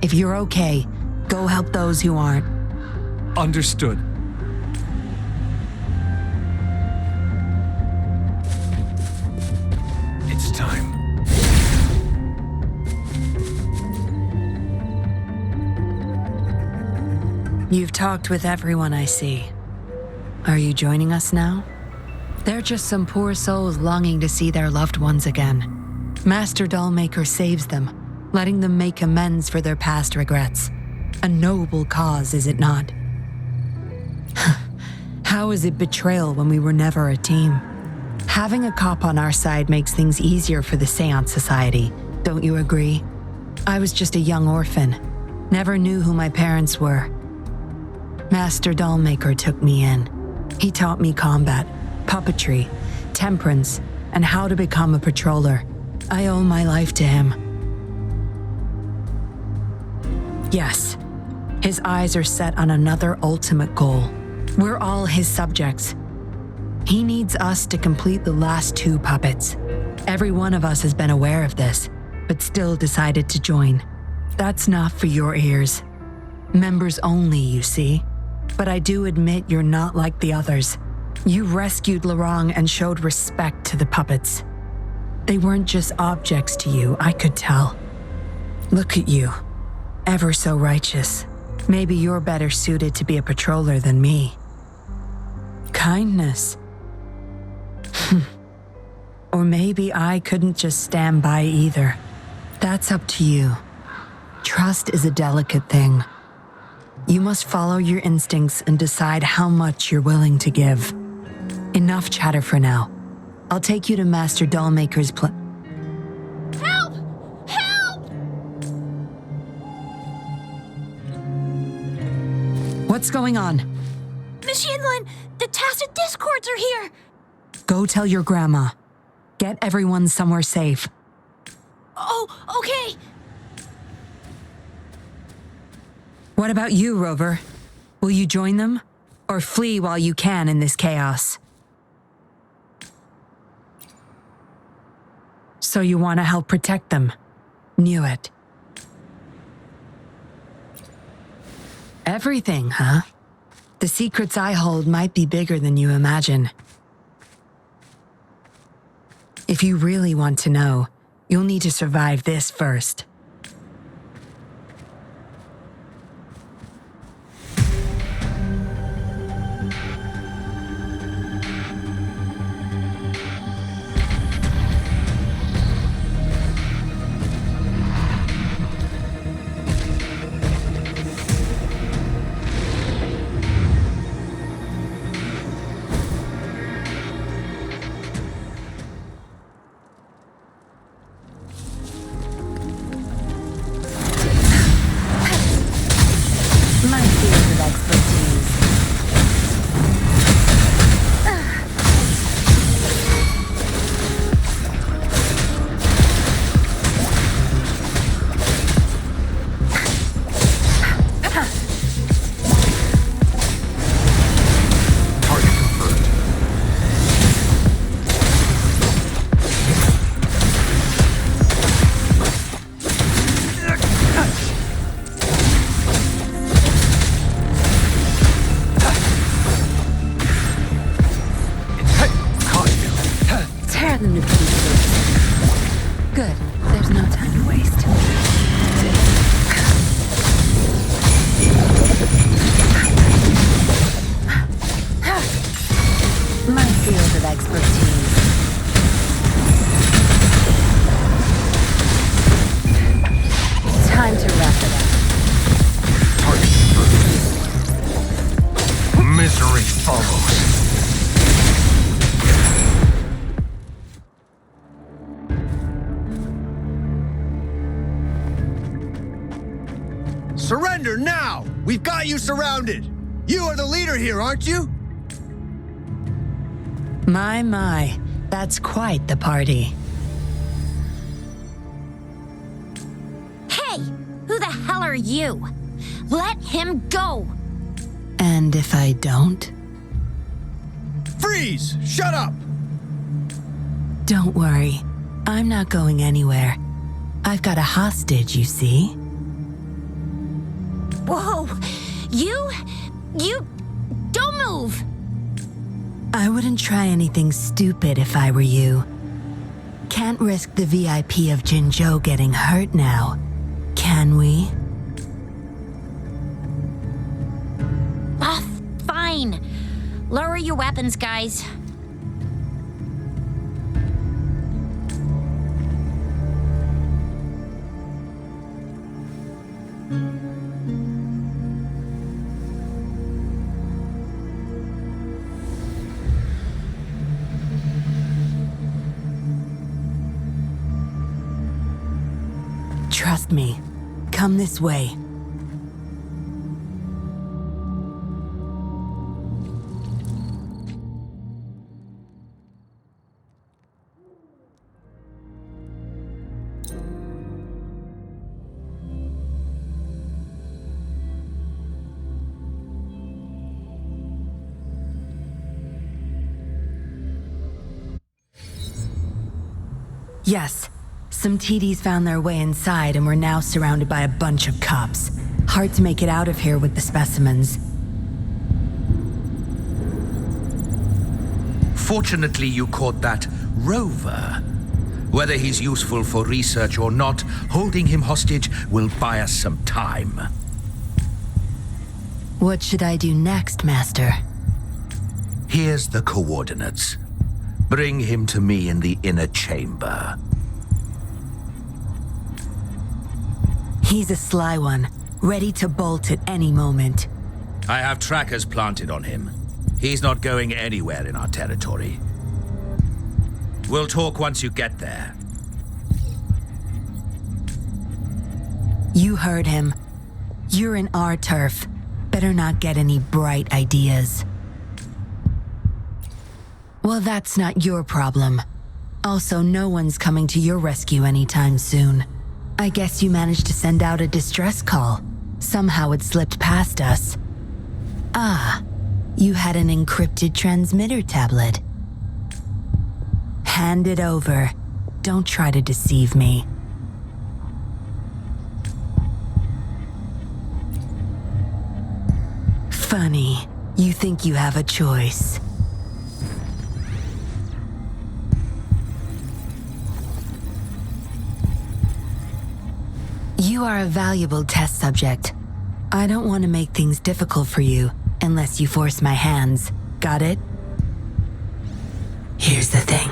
[SPEAKER 4] If you're okay, go help those who aren't.
[SPEAKER 1] Understood. It's time.
[SPEAKER 4] You've talked with everyone I see. Are you joining us now? They're just some poor souls longing to see their loved ones again. Master Dollmaker saves them, letting them make amends for their past regrets. A noble cause, is it not? How is it betrayal when we were never a team? Having a cop on our side makes things easier for the Seance Society, don't you agree? I was just a young orphan, never knew who my parents were. Master Dollmaker took me in. He taught me combat, puppetry, temperance, and how to become a patroller. I owe my life to him. Yes, his eyes are set on another ultimate goal. We're all his subjects. He needs us to complete the last 2 puppets. Every one of us has been aware of this, but still decided to join. That's not for your ears. Members only, you see. But I do admit you're not like the others. You rescued Lorong and showed respect to the puppets. They weren't just objects to you, I could tell. Look at you, ever so righteous. Maybe you're better suited to be a patroller than me. Kindness. Or maybe I couldn't just stand by either. That's up to you. Trust is a delicate thing. You must follow your instincts and decide how much you're willing to give. Enough chatter for now. I'll take you to Master Dollmaker's
[SPEAKER 10] Help! Help!
[SPEAKER 4] What's going on?
[SPEAKER 10] Miss Yinlin, the Tacit Discords are here!
[SPEAKER 4] Go tell your grandma. Get everyone somewhere safe.
[SPEAKER 10] Oh, okay!
[SPEAKER 4] What about you, Rover? Will you join them? Or flee while you can in this chaos? So you want to help protect them? Knew it. Everything, huh? The secrets I hold might be bigger than you imagine. If you really want to know, you'll need to survive this first. Good. There's no time to waste. My field of expertise. Time to wrap it up.
[SPEAKER 6] Misery follows.
[SPEAKER 11] Surrender now! We've got you surrounded! You are the leader here, aren't you?
[SPEAKER 4] My. That's quite the party.
[SPEAKER 10] Hey! Who the hell are you? Let him go!
[SPEAKER 4] And if I don't?
[SPEAKER 11] Freeze! Shut up!
[SPEAKER 4] Don't worry. I'm not going anywhere. I've got a hostage, you see?
[SPEAKER 10] Whoa! You don't move!
[SPEAKER 4] I wouldn't try anything stupid if I were you. Can't risk the VIP of Jinzhou getting hurt now, can we?
[SPEAKER 10] Ah, fine. Lower your weapons, guys.
[SPEAKER 4] Trust me. Come this way. Yes. Some TDs found their way inside and we're now surrounded by a bunch of cops. Hard to make it out of here with the specimens.
[SPEAKER 8] Fortunately, you caught that rover. Whether he's useful for research or not, holding him hostage will buy us some time.
[SPEAKER 4] What should I do next, Master?
[SPEAKER 8] Here's the coordinates. Bring him to me in the inner chamber.
[SPEAKER 4] He's a sly one, ready to bolt at any moment.
[SPEAKER 8] I have trackers planted on him. He's not going anywhere in our territory. We'll talk once you get there.
[SPEAKER 4] You heard him. You're in our turf. Better not get any bright ideas. Well, that's not your problem. Also, no one's coming to your rescue anytime soon. I guess you managed to send out a distress call. Somehow it slipped past us. Ah, you had an encrypted transmitter tablet. Hand it over. Don't try to deceive me. Funny, you think you have a choice. You are a valuable test subject. I don't want to make things difficult for you unless you force my hands. Got it? Here's the thing.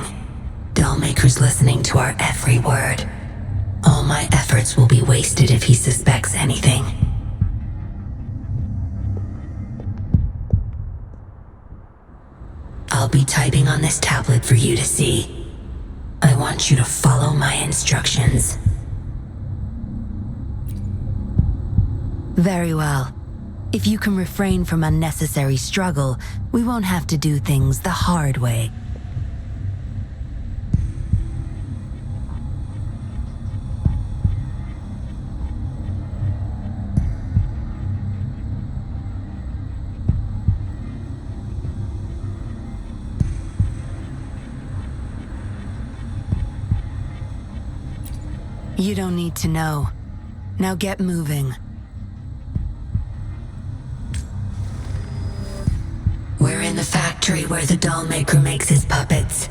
[SPEAKER 4] Dollmaker's listening to our every word. All my efforts will be wasted if he suspects anything. I'll be typing on this tablet for you to see. I want you to follow my instructions. Very well. If you can refrain from unnecessary struggle, we won't have to do things the hard way. You don't need to know. Now get moving. We're in the factory where the Dollmaker makes his puppets.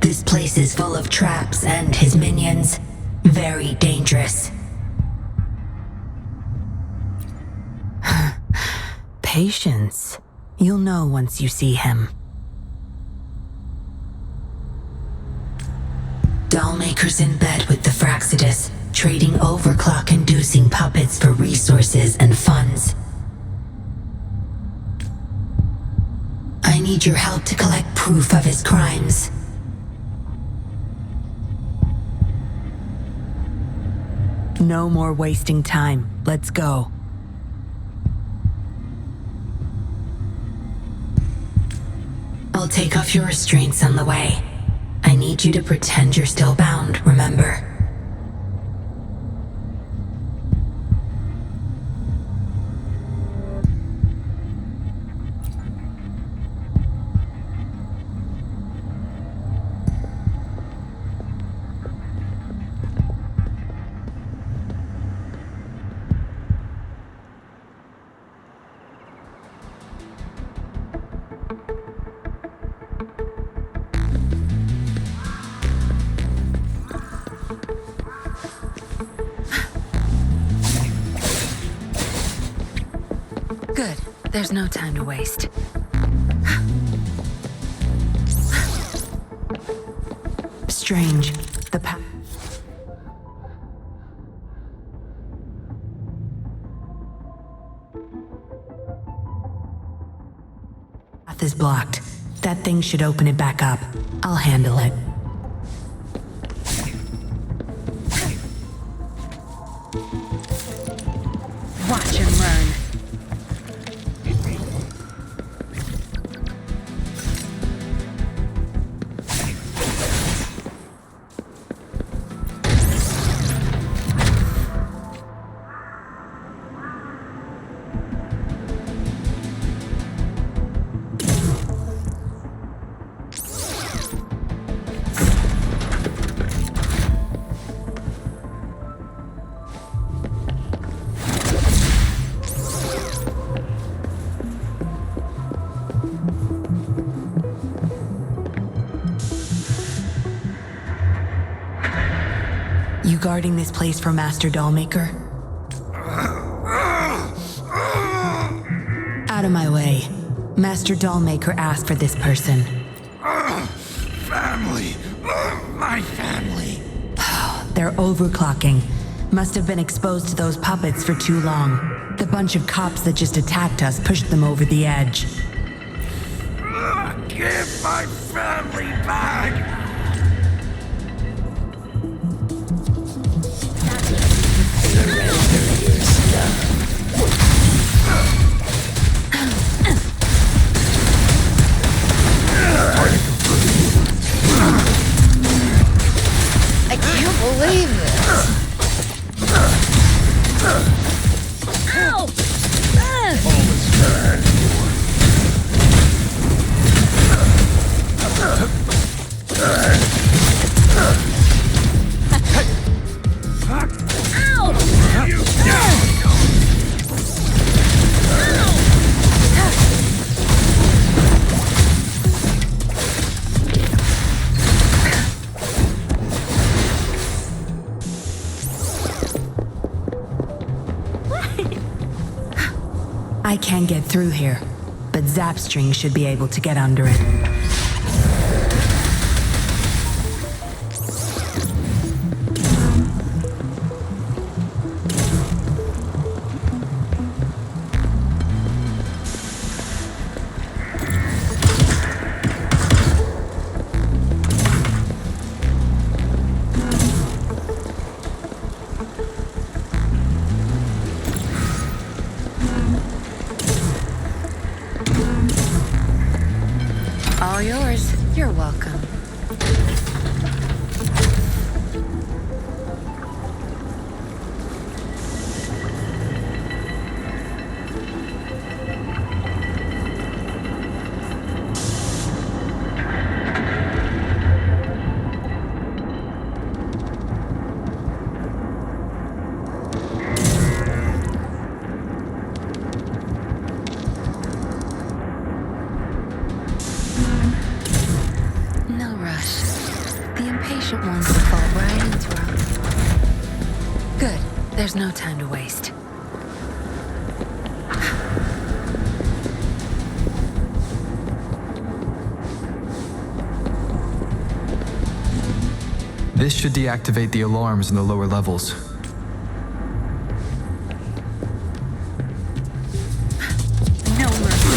[SPEAKER 4] This place is full of traps and his minions. Very dangerous. Patience. You'll know once you see him. Dollmaker's in bed with the Fraxidus, trading overclock-inducing puppets for resources and funds. I need your help to collect proof of his crimes. No more wasting time. Let's go. I'll take off your restraints on the way. I need you to pretend you're still bound, remember? Good. There's no time to waste. Strange. The path is blocked. That thing should open it back up. I'll handle it. Watch him learn. You guarding this place for Master Dollmaker? Out of my way. Master Dollmaker asked for this person.
[SPEAKER 6] Family. My family.
[SPEAKER 4] They're overclocking. Must have been exposed to those puppets for too long. The bunch of cops that just attacked us pushed them over the edge.
[SPEAKER 6] Give my family back!
[SPEAKER 4] I can't get through here, but Zapstring should be able to get under it. All yours. You're welcome. No rush. The impatient ones will fall right into our... Good. There's no time to waste.
[SPEAKER 3] This should deactivate the alarms in the lower levels.
[SPEAKER 4] No mercy.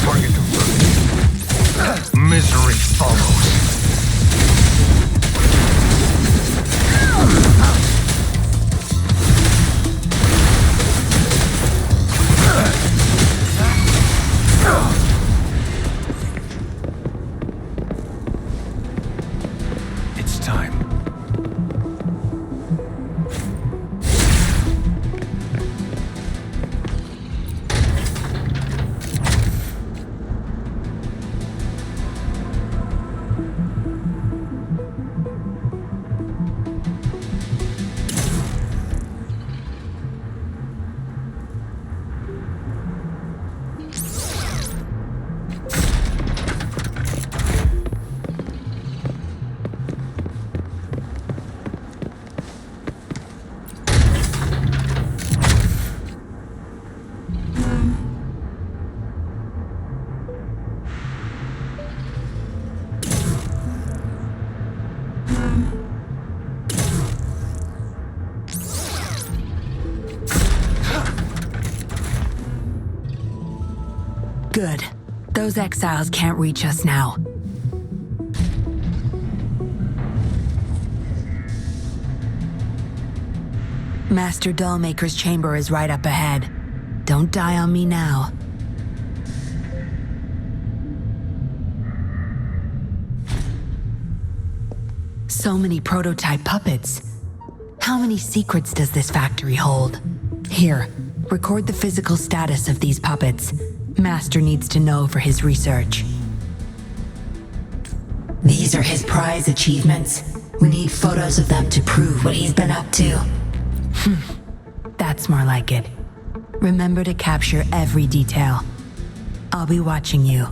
[SPEAKER 6] Target confirmed. Misery follows. It's time.
[SPEAKER 4] Good. Those exiles can't reach us now. Master Dollmaker's chamber is right up ahead. Don't die on me now. So many prototype puppets. How many secrets does this factory hold? Here, record the physical status of these puppets. Master needs to know for his research. These are his prize achievements. We need photos of them to prove what he's been up to. That's more like it. Remember to capture every detail. I'll be watching you.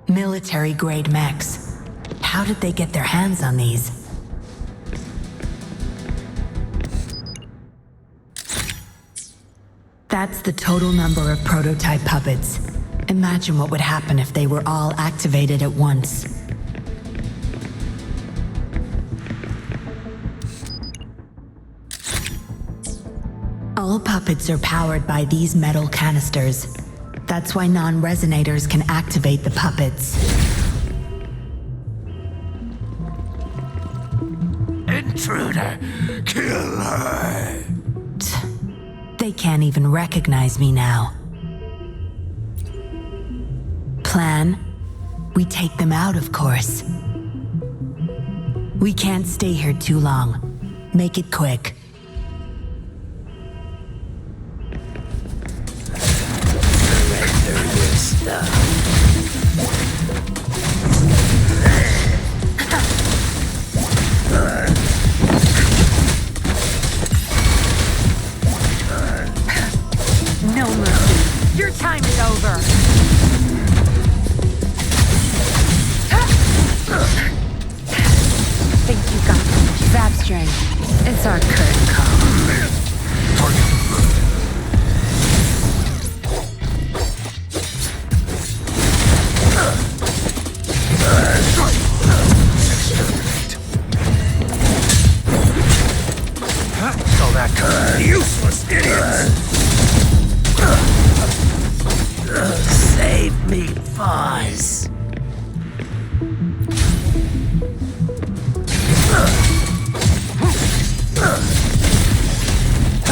[SPEAKER 4] Military-grade mechs. How did they get their hands on these? That's the total number of prototype puppets. Imagine what would happen if they were all activated at once. All puppets are powered by these metal canisters. That's why non-resonators can activate the puppets.
[SPEAKER 6] Intruder! Kill her!
[SPEAKER 4] They can't even recognize me now. Plan? We take them out, of course. We can't stay here too long. Make it quick.
[SPEAKER 12] big fuzz.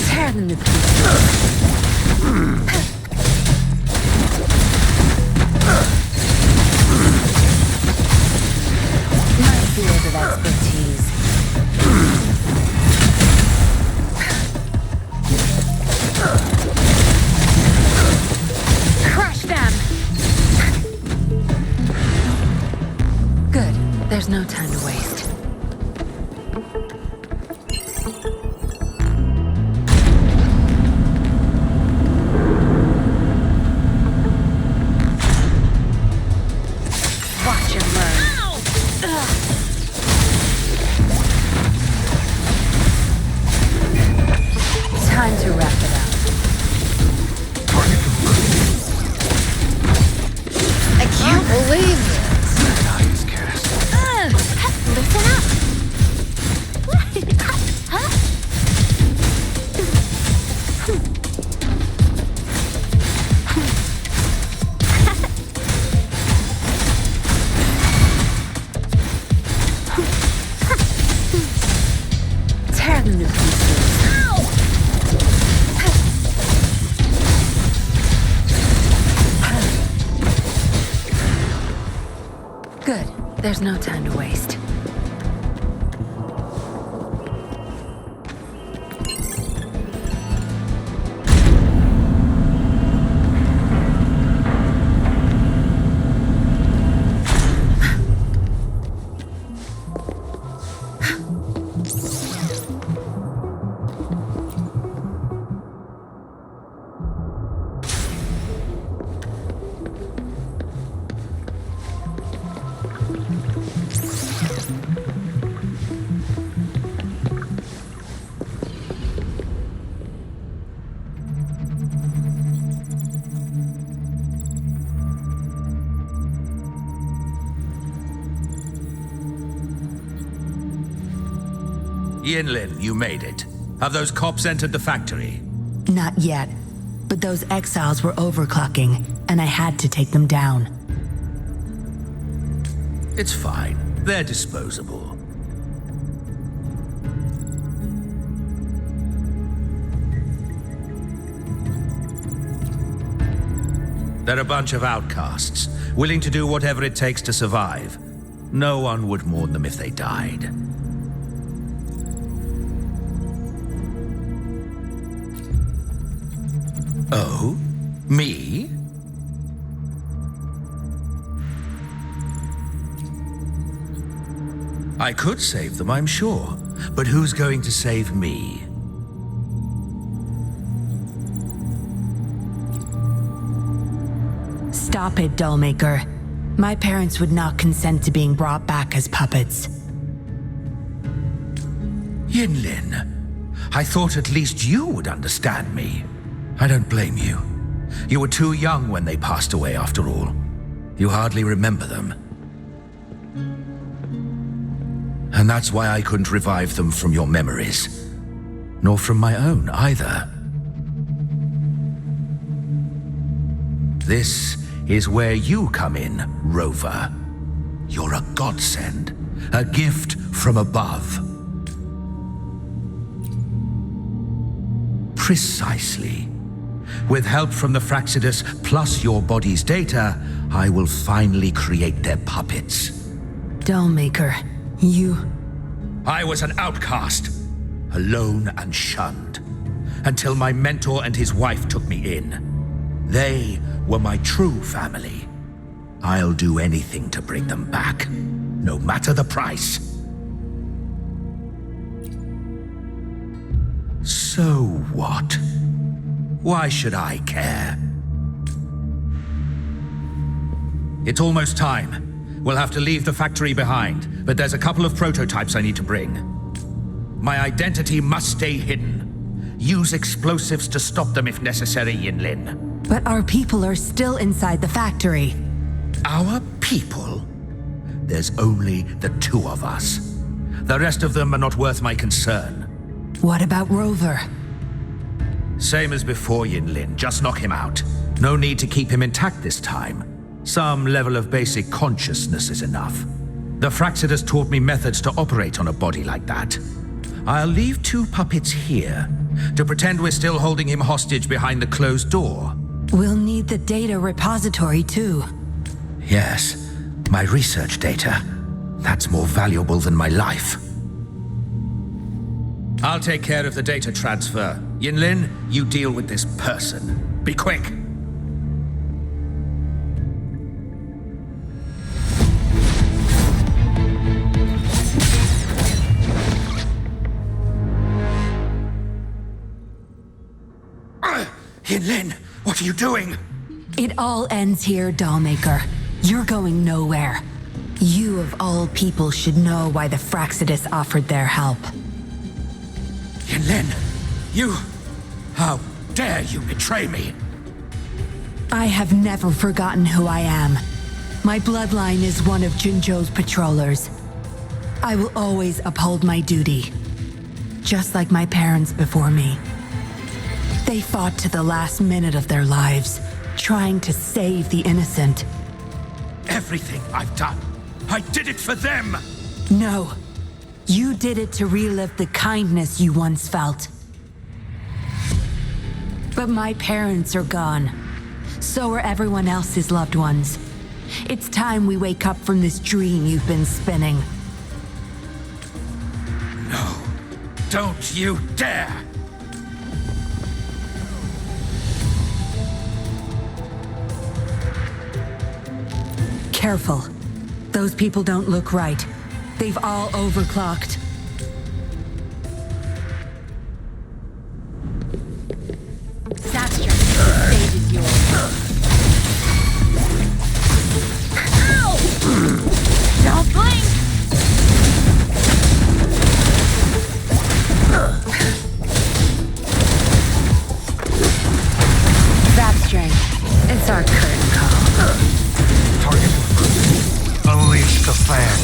[SPEAKER 4] Tear them to pieces. My field of expertise. Crush them! Good. There's no time to waste. Watch and learn. Time to wrap it up.
[SPEAKER 10] I can't believe this. Listen up. Huh?
[SPEAKER 4] Tear them to pieces. Good. There's no time to waste.
[SPEAKER 8] Yinlin, you made it. Have those cops entered the factory?
[SPEAKER 4] Not yet. But those exiles were overclocking, and I had to take them down.
[SPEAKER 8] It's fine. They're disposable. They're a bunch of outcasts, willing to do whatever it takes to survive. No one would mourn them if they died. Oh? Me? I could save them, I'm sure. But who's going to save me?
[SPEAKER 4] Stop it, Dollmaker. My parents would not consent to being brought back as puppets.
[SPEAKER 8] Yinlin, I thought at least you would understand me. I don't blame you. You were too young when they passed away, after all. You hardly remember them. And that's why I couldn't revive them from your memories. Nor from my own, either. This is where you come in, Rover. You're a godsend, a gift from above. Precisely. With help from the Fraxidus plus your body's data, I will finally create their puppets.
[SPEAKER 4] Dollmaker, you...
[SPEAKER 8] I was an outcast, alone and shunned, until my mentor and his wife took me in. They were my true family. I'll do anything to bring them back, no matter the price. So what? Why should I care? It's almost time. We'll have to leave the factory behind, but there's a couple of prototypes I need to bring. My identity must stay hidden. Use explosives to stop them if necessary, Yinlin.
[SPEAKER 4] But our people are still inside the factory.
[SPEAKER 8] Our people? There's only the two of us. The rest of them are not worth my concern.
[SPEAKER 4] What about Rover?
[SPEAKER 8] Same as before, Yinlin. Just knock him out. No need to keep him intact this time. Some level of basic consciousness is enough. The Fraxidus taught me methods to operate on a body like that. I'll leave 2 puppets here to pretend we're still holding him hostage behind the closed door.
[SPEAKER 4] We'll need the data repository too.
[SPEAKER 8] Yes, my research data. That's more valuable than my life. I'll take care of the data transfer. Yinlin, you deal with this person. Be quick. Yinlin, what are you doing?
[SPEAKER 4] It all ends here, Dollmaker. You're going nowhere. You of all people should know why the Fraxidus offered their help.
[SPEAKER 8] Yinlin, you... How dare you betray me?
[SPEAKER 4] I have never forgotten who I am. My bloodline is one of Jinzhou's patrollers. I will always uphold my duty. Just like my parents before me. They fought to the last minute of their lives, trying to save the innocent.
[SPEAKER 8] Everything I've done, I did it for them!
[SPEAKER 4] No. You did it to relive the kindness you once felt. But my parents are gone. So are everyone else's loved ones. It's time we wake up from this dream you've been spinning.
[SPEAKER 8] No. Don't you dare!
[SPEAKER 4] Careful. Those people don't look right. They've all overclocked.
[SPEAKER 2] Sasha, the stage is yours. Ow! Don't blink! Zap string. It's our curtain call.
[SPEAKER 13] Target. Unleash the fan.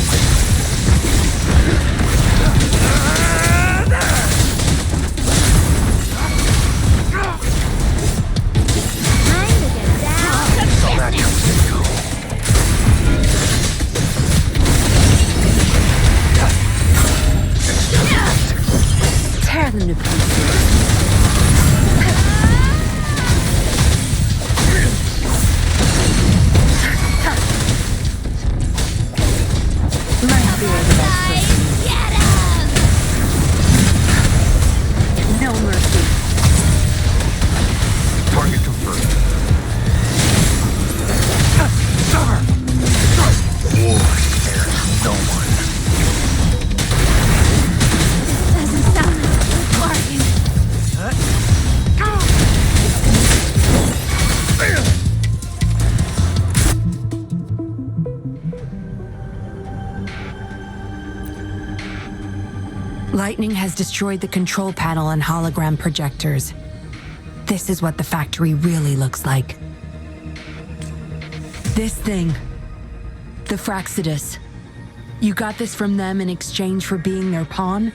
[SPEAKER 2] Time to get down.
[SPEAKER 13] So that you
[SPEAKER 2] Tear them to pieces. No mercy.
[SPEAKER 13] target confirmed. Summer! War spares no one.
[SPEAKER 2] Doesn't sound like it's working.
[SPEAKER 4] Lightning has destroyed the control panel and hologram projectors. This is what the factory really looks like. This thing. The Fraxidus. You got this from them in exchange for being their pawn?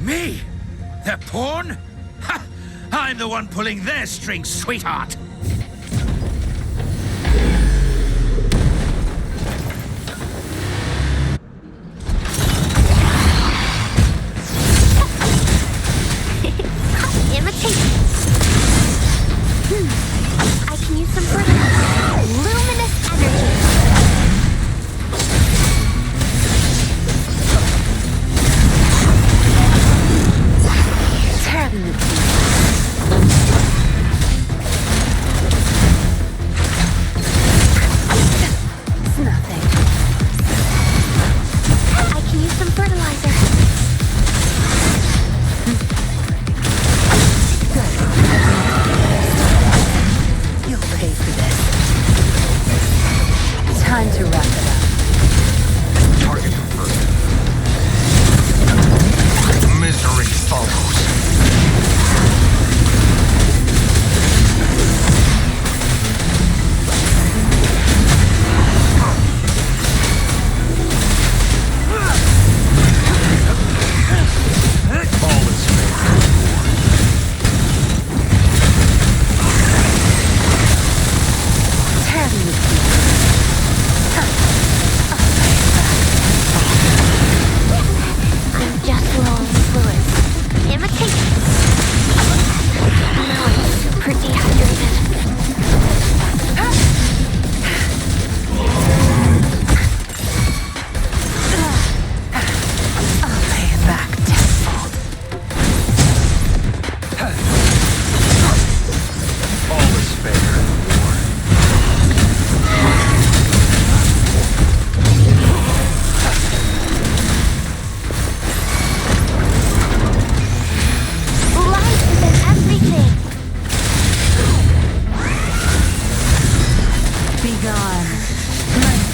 [SPEAKER 8] Me? Their pawn? Ha! I'm the one pulling their strings, sweetheart!
[SPEAKER 2] Imitation. I can use some further luminous energy. Tear them to pieces. It's nothing. I can use some fertilizer. You'll pay for this. Time to wrap it up.
[SPEAKER 13] Target confirmed. Misery follows. All is fair.
[SPEAKER 2] Tear them to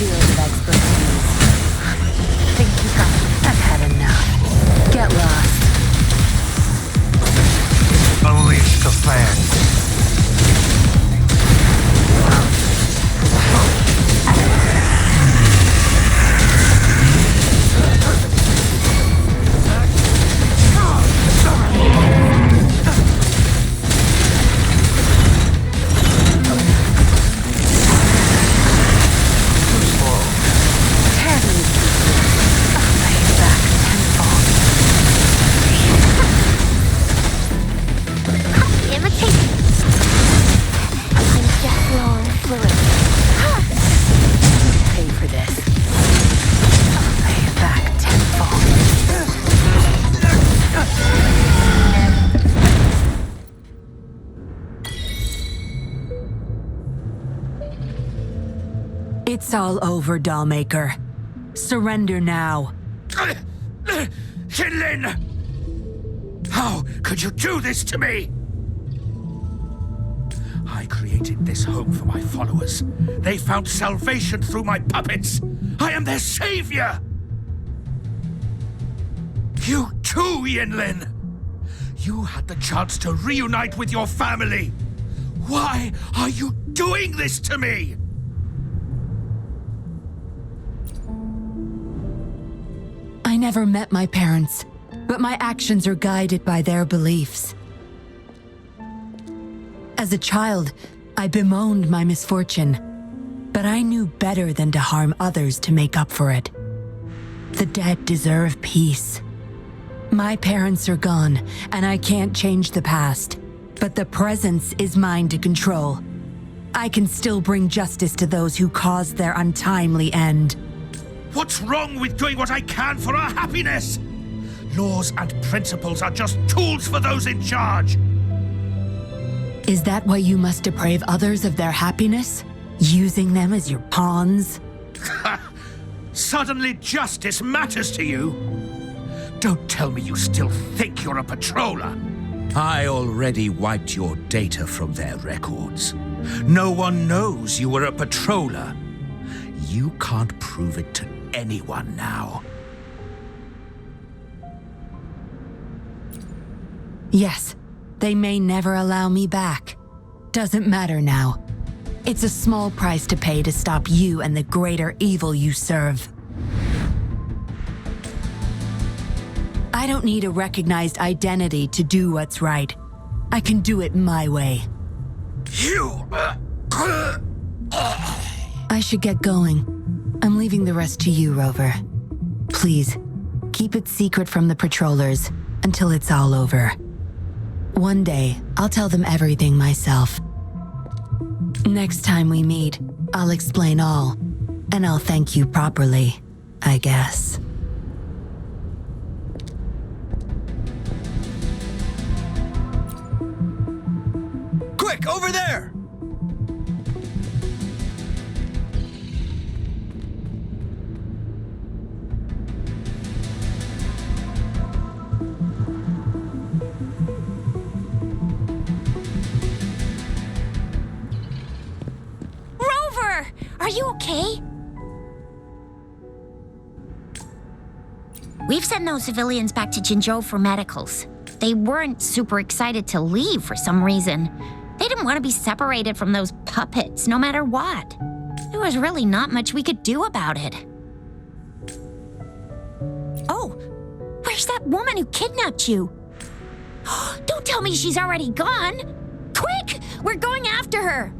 [SPEAKER 4] field of expertise. Think you got I've had enough. Get lost.
[SPEAKER 13] Unleash the fan.
[SPEAKER 4] It's all over, Dollmaker. Surrender now.
[SPEAKER 8] Jinlin! How could you do this to me? I created this home for my followers. They found salvation through my puppets. I am their savior! You too, Yinlin! You had the chance to reunite with your family. Why are you doing this to me?
[SPEAKER 4] I never met my parents, but my actions are guided by their beliefs. As a child, I bemoaned my misfortune, but I knew better than to harm others to make up for it. The dead deserve peace. My parents are gone, and I can't change the past, but the present is mine to control. I can still bring justice to those who caused their untimely end.
[SPEAKER 8] What's wrong with doing what I can for our happiness? Laws and principles are just tools for those in charge.
[SPEAKER 4] Is that why you must deprave others of their happiness? Using them as your pawns?
[SPEAKER 8] Suddenly justice matters to you? Don't tell me you still think you're a patroller. I already wiped your data from their records. No one knows you were a patroller. You can't prove it to anyone now.
[SPEAKER 4] Yes, they may never allow me back. Doesn't matter now. It's a small price to pay to stop you and the greater evil you serve. I don't need a recognized identity to do what's right. I can do it my way.
[SPEAKER 8] You...
[SPEAKER 4] I should get going. I'm leaving the rest to you, Rover. Please, keep it secret from the patrollers until it's all over. One day, I'll tell them everything myself. Next time we meet, I'll explain all, and I'll thank you properly, I guess.
[SPEAKER 11] Quick, over there!
[SPEAKER 10] Rover! Are you okay? We've sent those civilians back to Jinzhou for medicals. They weren't super excited to leave for some reason. They didn't want to be separated from those puppets, no matter what. There was really not much we could do about it. Oh, where's that woman who kidnapped you? Don't tell me she's already gone! Quick! We're going after her!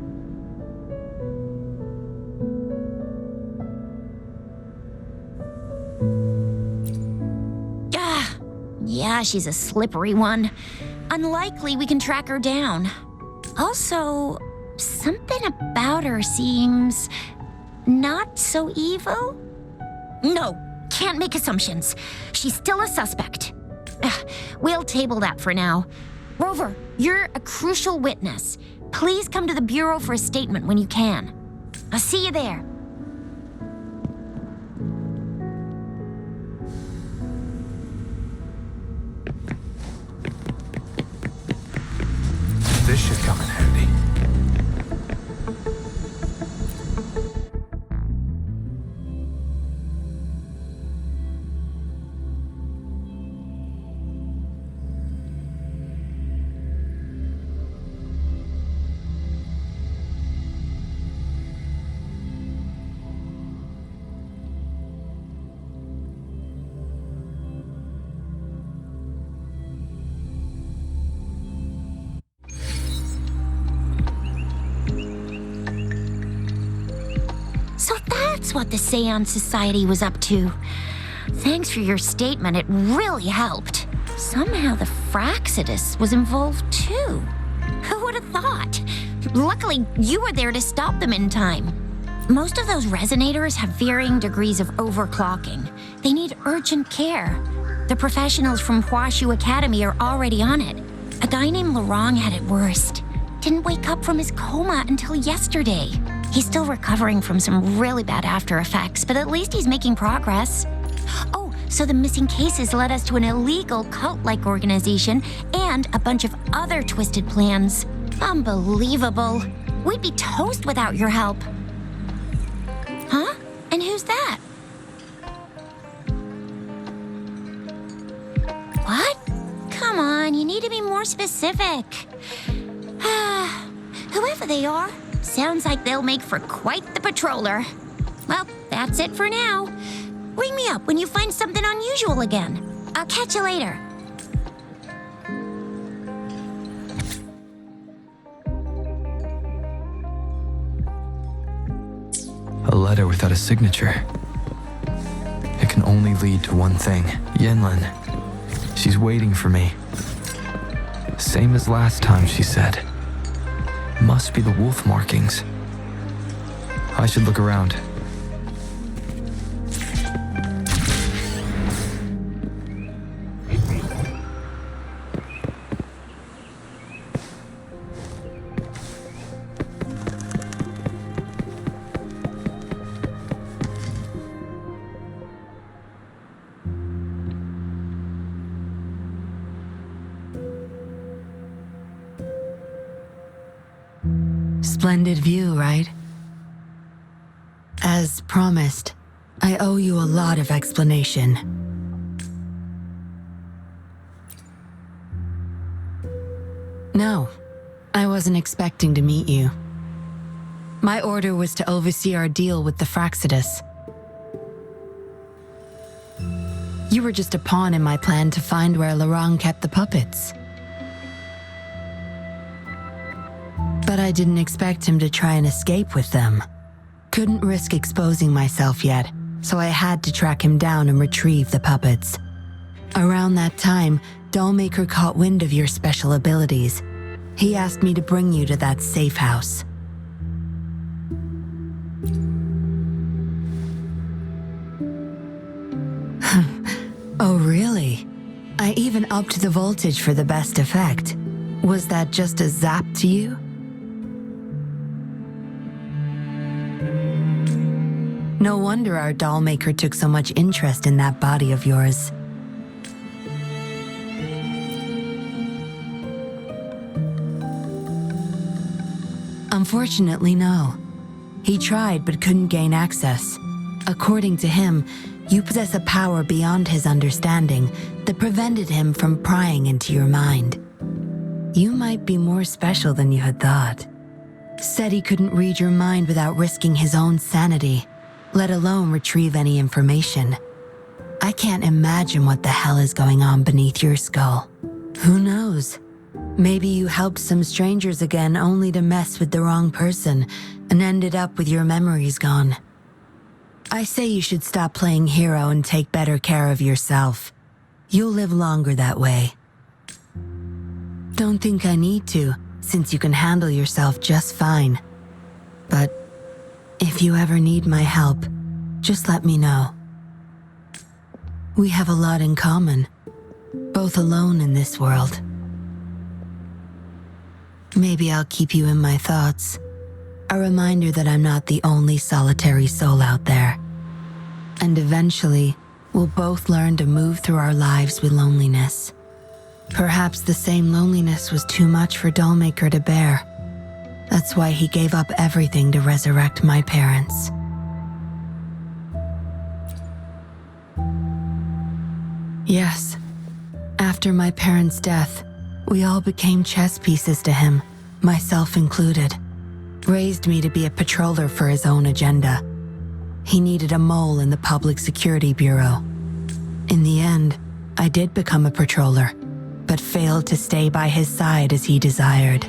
[SPEAKER 10] Yeah, she's a slippery one. Unlikely we can track her down. Also, something about her seems not so evil? No, can't make assumptions. She's still a suspect. We'll table that for now. Rover, you're a crucial witness. Please come to the Bureau for a statement when you can. I'll see you there.
[SPEAKER 13] This should come in handy.
[SPEAKER 10] So that's what the Seance Society was up to. Thanks for your statement, it really helped. Somehow the Fraxidus was involved too. Who would have thought? Luckily, you were there to stop them in time. Most of those resonators have varying degrees of overclocking. They need urgent care. The professionals from Huashu Academy are already on it. A guy named Laurent had it worst. Didn't wake up from his coma until yesterday. He's still recovering from some really bad after effects, but at least he's making progress. Oh, so the missing cases led us to an illegal cult-like organization and a bunch of other twisted plans. Unbelievable. We'd be toast without your help. Huh? And who's that? What? Come on, you need to be more specific. Whoever they are, sounds like they'll make for quite the patroller. Well, that's it for now. Ring me up when you find something unusual again. I'll catch you later.
[SPEAKER 3] A letter without a signature. It can only lead to one thing. Yinlin. She's waiting for me. Same as last time, she said. Must be the wolf markings. I should look around.
[SPEAKER 4] Splendid view, right? As promised, I owe you a lot of explanation. No, I wasn't expecting to meet you. My order was to oversee our deal with the Fraxidus. You were just a pawn in my plan to find where Laurent kept the puppets. But I didn't expect him to try and escape with them. Couldn't risk exposing myself yet, so I had to track him down and retrieve the puppets. Around that time, Dollmaker caught wind of your special abilities. He asked me to bring you to that safe house. Oh, really? I even upped the voltage for the best effect. Was that just a zap to you? No wonder our dollmaker took so much interest in that body of yours. Unfortunately, no. He tried but couldn't gain access. According to him, you possess a power beyond his understanding that prevented him from prying into your mind. You might be more special than you had thought. Said he couldn't read your mind without risking his own sanity, let alone retrieve any information. I can't imagine what the hell is going on beneath your skull. Who knows? Maybe you helped some strangers again only to mess with the wrong person and ended up with your memories gone. I say you should stop playing hero and take better care of yourself. You'll live longer that way. Don't think I need to, since you can handle yourself just fine. But if you ever need my help, just let me know. We have a lot in common, both alone in this world. Maybe I'll keep you in my thoughts, a reminder that I'm not the only solitary soul out there. And eventually, we'll both learn to move through our lives with loneliness. Perhaps the same loneliness was too much for Dollmaker to bear. That's why he gave up everything to resurrect my parents. Yes, after my parents' death, we all became chess pieces to him, myself included. Raised me to be a patroller for his own agenda. He needed a mole in the Public Security Bureau. In the end, I did become a patroller, but failed to stay by his side as he desired.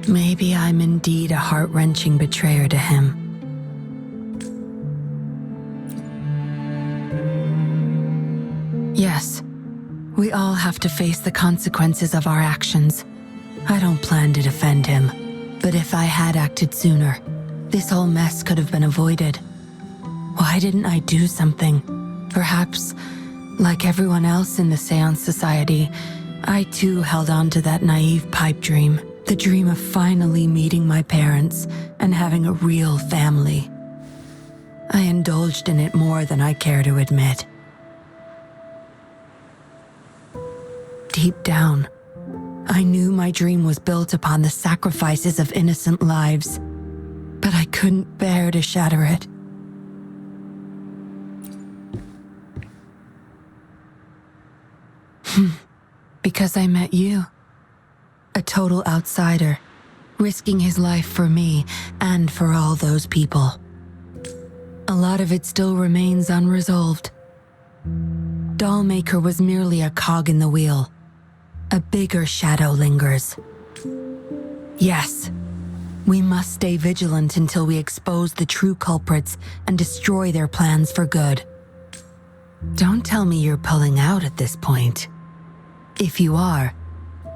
[SPEAKER 4] Maybe I'm indeed a heart-wrenching betrayer to him. Yes, we all have to face the consequences of our actions. I don't plan to defend him, but if I had acted sooner, this whole mess could have been avoided. Why didn't I do something? Perhaps, like everyone else in the Seance Society, I too held on to that naive pipe dream, the dream of finally meeting my parents and having a real family. I indulged in it more than I care to admit. Deep down, I knew my dream was built upon the sacrifices of innocent lives, but I couldn't bear to shatter it. Because I met you, a total outsider, risking his life for me and for all those people. A lot of it still remains unresolved. Dollmaker was merely a cog in the wheel. A bigger shadow lingers. Yes, we must stay vigilant until we expose the true culprits and destroy their plans for good. Don't tell me you're pulling out at this point. If you are,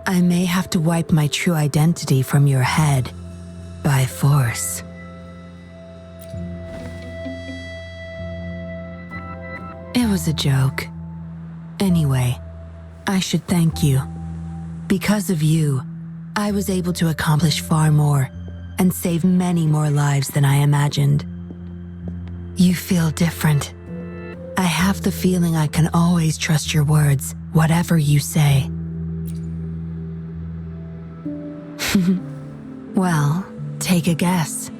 [SPEAKER 4] I may have to wipe my true identity from your head by force. It was a joke. Anyway, I should thank you. Because of you, I was able to accomplish far more and save many more lives than I imagined. You feel different. I have the feeling I can always trust your words, whatever you say. Well, take a guess.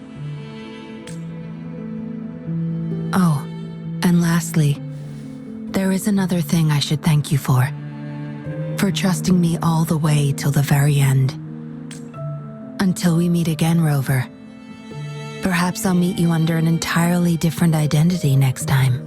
[SPEAKER 4] Oh, and lastly, there is another thing I should thank you for trusting me all the way till the very end. Until we meet again, Rover. Perhaps I'll meet you under an entirely different identity next time.